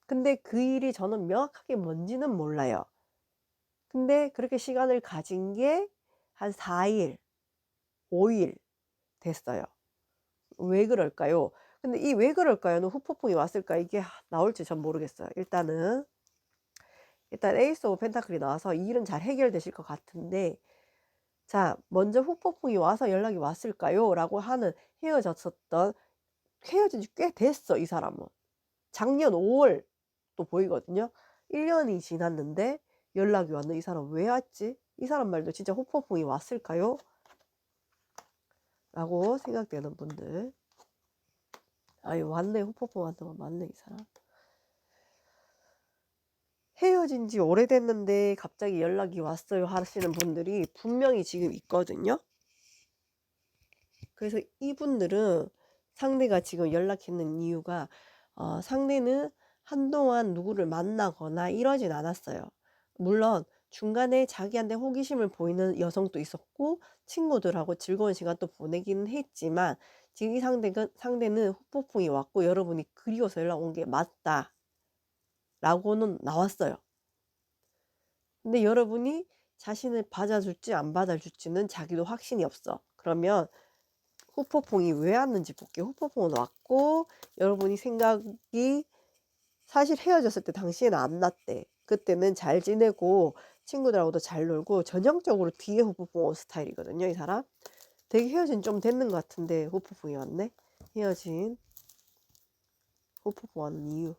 근데 그 일이 저는 명확하게 뭔지는 몰라요. 근데 그렇게 시간을 가진 게 한 4일, 5일 됐어요. 왜 그럴까요? 근데 이 왜 그럴까요는 후폭풍이 왔을까 이게 나올지 전 모르겠어요. 일단 에이스 오브 펜타클이 나와서 이 일은 잘 해결되실 것 같은데, 자, 먼저 후폭풍이 와서 연락이 왔을까요? 라고 하는 헤어진 지 꽤 됐어, 이 사람은. 작년 5월 또 보이거든요. 1년이 지났는데 연락이 왔네. 이 사람 왜 왔지? 이 사람 말도 진짜 후폭풍이 왔을까요? 라고 생각되는 분들. 아니, 왔네. 후폭풍 왔던 건 맞네, 이 사람. 헤어진 지 오래됐는데 갑자기 연락이 왔어요 하시는 분들이 분명히 지금 있거든요. 그래서 이분들은 상대가 지금 연락했는 이유가 상대는 한동안 누구를 만나거나 이러진 않았어요. 물론 중간에 자기한테 호기심을 보이는 여성도 있었고 친구들하고 즐거운 시간도 보내기는 했지만 지금 이 상대는 후폭풍이 왔고 여러분이 그리워서 연락 온 게 맞다 라고는 나왔어요. 근데 여러분이 자신을 받아줄지 안 받아줄지는 자기도 확신이 없어. 그러면 후폭풍이 왜 왔는지 볼게요. 후폭풍은 왔고 여러분이 생각이 사실 헤어졌을 때 당시에는 안 났대. 그때는 잘 지내고 친구들하고도 잘 놀고 전형적으로 뒤에 후폭풍 온 스타일이거든요. 이 사람 되게 헤어진 좀 됐는 것 같은데 후폭풍이 왔네. 헤어진 후폭풍 왔는 이유,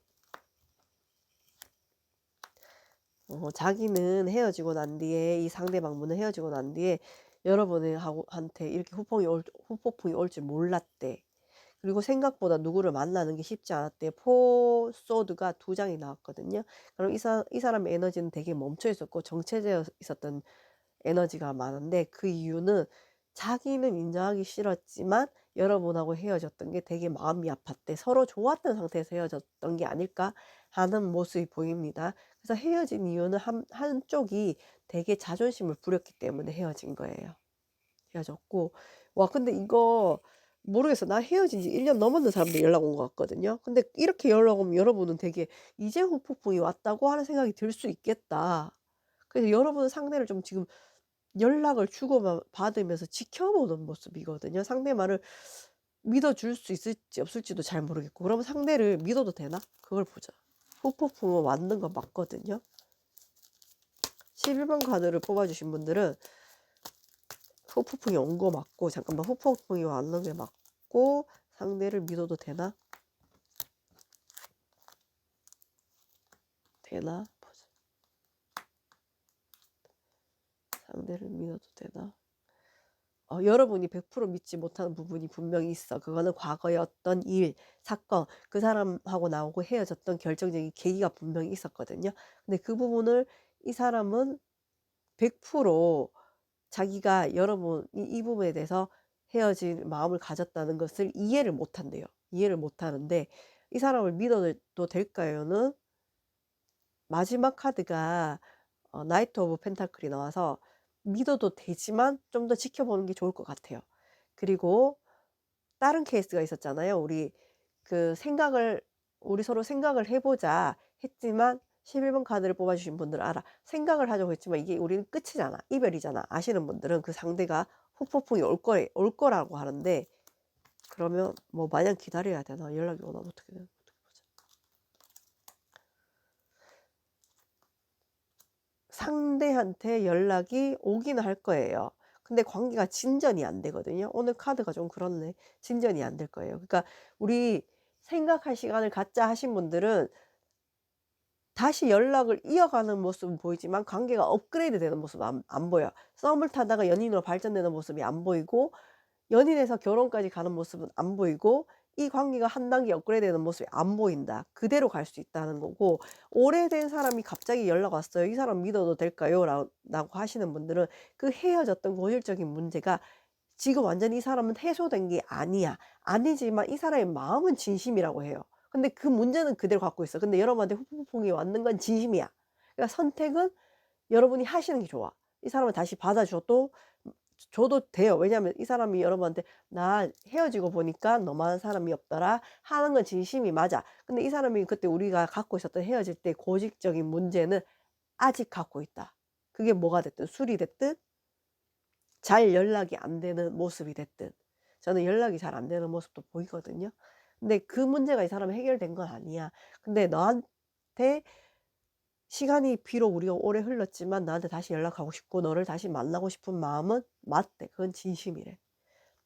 자기는 헤어지고 난 뒤에 이 상대방분은 헤어지고 난 뒤에 여러분한테 이렇게 후폭풍이 올 줄 몰랐대. 그리고 생각보다 누구를 만나는 게 쉽지 않았대. 소드가 2장이 나왔거든요. 그럼 이 사람의 에너지는 되게 멈춰 있었고 정체되어 있었던 에너지가 많은데 그 이유는 자기는 인정하기 싫었지만 여러분하고 헤어졌던 게 되게 마음이 아팠대. 서로 좋았던 상태에서 헤어졌던 게 아닐까 하는 모습이 보입니다. 그래서 헤어진 이유는 한쪽이 되게 자존심을 부렸기 때문에 헤어진 거예요. 헤어졌고, 와, 근데 이거 모르겠어. 나 헤어진 지 1년 넘었는 사람들 연락 온 것 같거든요. 근데 이렇게 연락 오면 여러분은 되게 이제 후폭풍이 왔다고 하는 생각이 들 수 있겠다. 그래서 여러분은 상대를 좀 지금 연락을 주고받으면서 지켜보는 모습이거든요. 상대 말을 믿어줄 수 있을지 없을지도 잘 모르겠고. 그러면 상대를 믿어도 되나? 그걸 보자. 후폭풍은 왔는 거 맞거든요. 11번 카드를 뽑아주신 분들은 후폭풍이 온 거 맞고, 잠깐만, 후폭풍이 왔는 게 맞고 상대를 믿어도 되나? 보자. 상대를 믿어도 되나? 여러분이 100% 믿지 못하는 부분이 분명히 있어. 그거는 과거의 어떤 일, 사건, 그 사람하고 나오고 헤어졌던 결정적인 계기가 분명히 있었거든요. 근데 그 부분을 이 사람은 100% 자기가 여러분이 이 부분에 대해서 헤어질 마음을 가졌다는 것을 이해를 못한대요. 이해를 못하는데 이 사람을 믿어도 될까요는 마지막 카드가 나이트 오브 펜타클이 나와서 믿어도 되지만 좀 더 지켜보는 게 좋을 것 같아요. 그리고 다른 케이스가 있었잖아요. 우리 서로 생각을 해 보자 했지만 11번 카드를 뽑아 주신 분들은 알아. 생각을 하자고 했지만 이게 우리는 끝이잖아. 이별이잖아. 아시는 분들은 그 상대가 후폭풍이 올 거라고 하는데, 그러면 뭐 마냥 기다려야 되나? 연락이 오나? 어떻게 되나? 어떻게 보자. 상대한테 연락이 오기는 할 거예요. 근데 관계가 진전이 안 되거든요. 오늘 카드가 좀 그렇네. 진전이 안 될 거예요. 그러니까 우리 생각할 시간을 갖자 하신 분들은 다시 연락을 이어가는 모습은 보이지만 관계가 업그레이드 되는 모습은 안 보여요. 썸을 타다가 연인으로 발전되는 모습이 안 보이고, 연인에서 결혼까지 가는 모습은 안 보이고, 이 관계가 한 단계 업그레이드 되는 모습이 안 보인다. 그대로 갈 수 있다는 거고, 오래된 사람이 갑자기 연락 왔어요. "이 사람 믿어도 될까요?" 라고 하시는 분들은 그 헤어졌던 고질적인 문제가 지금 완전히 이 사람은 해소된 게 아니야. 아니지만 이 사람의 마음은 진심이라고 해요. 근데 그 문제는 그대로 갖고 있어. 근데 여러분한테 후폭풍이 왔는 건 진심이야. 그러니까 선택은 여러분이 하시는 게 좋아. 이 사람을 다시 받아줘도 줘도 돼요. 왜냐하면 이 사람이 여러분한테 "나 헤어지고 보니까 너만한 사람이 없더라." 하는 건 진심이 맞아. 근데 이 사람이 그때 우리가 갖고 있었던 헤어질 때 고질적인 문제는 아직 갖고 있다. 그게 뭐가 됐든 술이 됐든 잘 연락이 안 되는 모습이 됐든, 저는 연락이 잘 안 되는 모습도 보이거든요. 근데 그 문제가 이 사람이 해결된 건 아니야. 근데 너한테 시간이 비록 우리가 오래 흘렀지만 나한테 다시 연락하고 싶고 너를 다시 만나고 싶은 마음은 맞대. 그건 진심이래.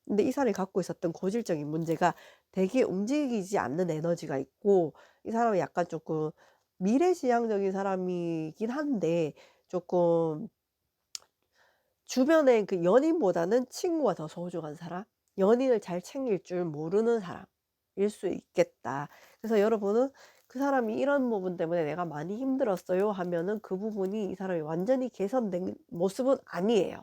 근데 이 사람이 갖고 있었던 고질적인 문제가 되게 움직이지 않는 에너지가 있고, 이 사람은 약간 조금 미래지향적인 사람이긴 한데, 조금 주변에 그 연인보다는 친구가 더 소중한 사람, 연인을 잘 챙길 줄 모르는 사람일 수 있겠다. 그래서 여러분은 그 사람이 "이런 부분 때문에 내가 많이 힘들었어요." 하면은 그 부분이 이 사람이 완전히 개선된 모습은 아니에요.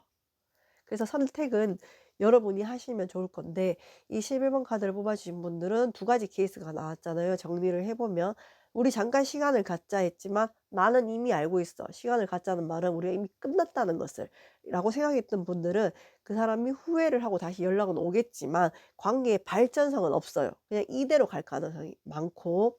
그래서 선택은 여러분이 하시면 좋을 건데, 이 11번 카드를 뽑아 주신 분들은 두 가지 케이스가 나왔잖아요. 정리를 해 보면 "우리 잠깐 시간을 갖자." 했지만 나는 이미 알고 있어. 시간을 갖자는 말은 우리가 이미 끝났다는 것을 라고 생각했던 분들은 그 사람이 후회를 하고 다시 연락은 오겠지만 관계의 발전성은 없어요. 그냥 이대로 갈 가능성이 많고,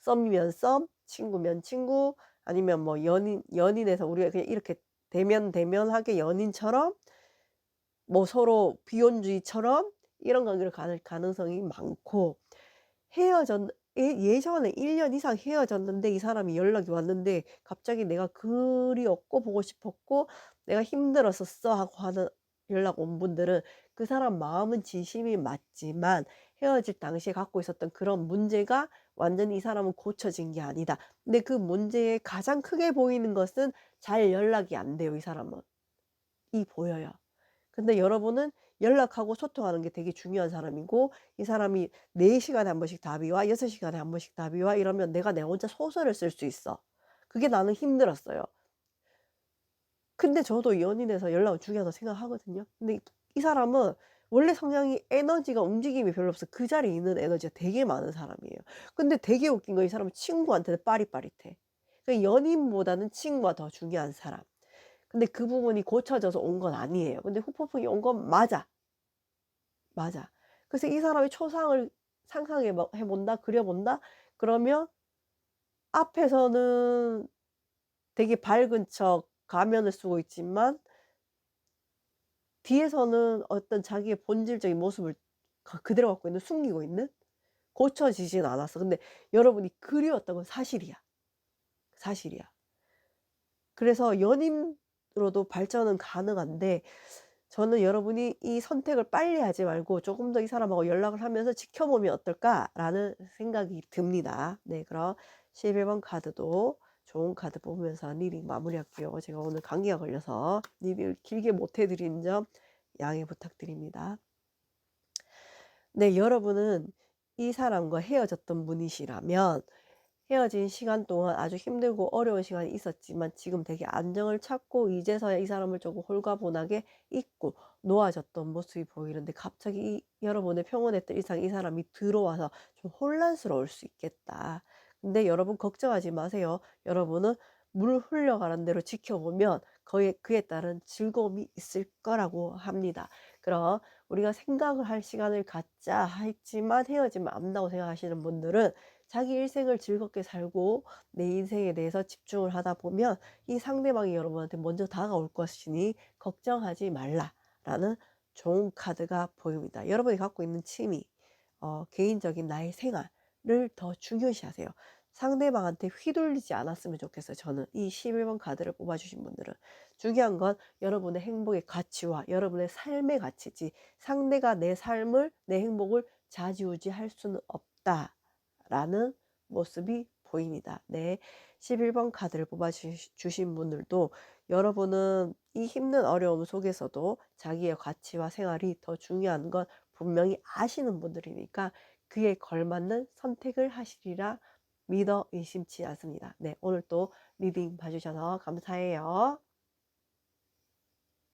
썸이면 썸, 친구면 친구, 아니면 뭐 연인에서 우리가 그냥 이렇게 대면하게 연인처럼 뭐 서로 비혼주의처럼 이런 관계로 갈 가능성이 많고, 헤어졌 예전에 1년 이상 헤어졌는데 이 사람이 연락이 왔는데 갑자기 "내가 그리웠고 보고 싶었고 내가 힘들었었어." 하고 하는 연락 온 분들은 그 사람 마음은 진심이 맞지만 헤어질 당시에 갖고 있었던 그런 문제가 완전히 이 사람은 고쳐진 게 아니다. 근데 그 문제의 가장 크게 보이는 것은 잘 연락이 안 돼요, 이 사람은. 보여요. 근데 여러분은 연락하고 소통하는 게 되게 중요한 사람이고, 이 사람이 4 시간에 한 번씩 답이 와, 6 시간에 한 번씩 답이 와 이러면 내가 내 혼자 소설을 쓸 수 있어. 그게 나는 힘들었어요. 근데 저도 연인에서 연락은 중요하다고 생각하거든요. 근데 이 사람은 원래 성향이 에너지가 움직임이 별로 없어. 그 자리에 있는 에너지가 되게 많은 사람이에요. 근데 되게 웃긴 건 이 사람은 친구한테는 빠릿빠릿해. 그 연인보다는 친구가 더 중요한 사람. 근데 그 부분이 고쳐져서 온 건 아니에요. 근데 후폭풍이 온 건 맞아. 맞아. 그래서 이 사람의 초상을 상상해 해 본다, 그려 본다? 그러면 앞에서는 되게 밝은 척 가면을 쓰고 있지만 뒤에서는 어떤 자기의 본질적인 모습을 그대로 갖고 있는, 숨기고 있는? 고쳐지진 않았어. 근데 여러분이 그리웠던 건 사실이야. 사실이야. 그래서 연인으로도 발전은 가능한데, 저는 여러분이 이 선택을 빨리 하지 말고 조금 더 이 사람하고 연락을 하면서 지켜보면 어떨까라는 생각이 듭니다. 네, 그럼 11번 카드도 좋은 카드 뽑으면서 리딩 마무리할게요. 제가 오늘 감기가 걸려서 리딩을 길게 못 해드린 점 양해 부탁드립니다. 네, 여러분은 이 사람과 헤어졌던 분이시라면 헤어진 시간 동안 아주 힘들고 어려운 시간이 있었지만 지금 되게 안정을 찾고 이제서야 이 사람을 조금 홀가분하게 잊고 놓아졌던 모습이 보이는데, 갑자기 여러분의 평온했던 일상 이 사람이 들어와서 좀 혼란스러울 수 있겠다. 근데 여러분 걱정하지 마세요. 여러분은 물 흘러가는 대로 지켜보면 그에 따른 즐거움이 있을 거라고 합니다. 그럼 우리가 생각을 할 시간을 갖자 했지만 헤어지면 안 된다고 생각하시는 분들은 자기 일생을 즐겁게 살고 내 인생에 대해서 집중을 하다 보면 이 상대방이 여러분한테 먼저 다가올 것이니 걱정하지 말라라는 좋은 카드가 보입니다. 여러분이 갖고 있는 취미, 개인적인 나의 생활을 더 중요시하세요. 상대방한테 휘둘리지 않았으면 좋겠어요. 저는 이 11번 카드를 뽑아주신 분들은 중요한 건 여러분의 행복의 가치와 여러분의 삶의 가치지, 상대가 내 삶을, 내 행복을 좌지우지할 수는 없다라는 모습이 보입니다. 네, 11번 카드를 뽑아주신 분들도 여러분은 이 힘든 어려움 속에서도 자기의 가치와 생활이 더 중요한 건 분명히 아시는 분들이니까 그에 걸맞는 선택을 하시리라 믿어 의심치 않습니다. 네, 오늘 또 리딩 봐주셔서 감사해요.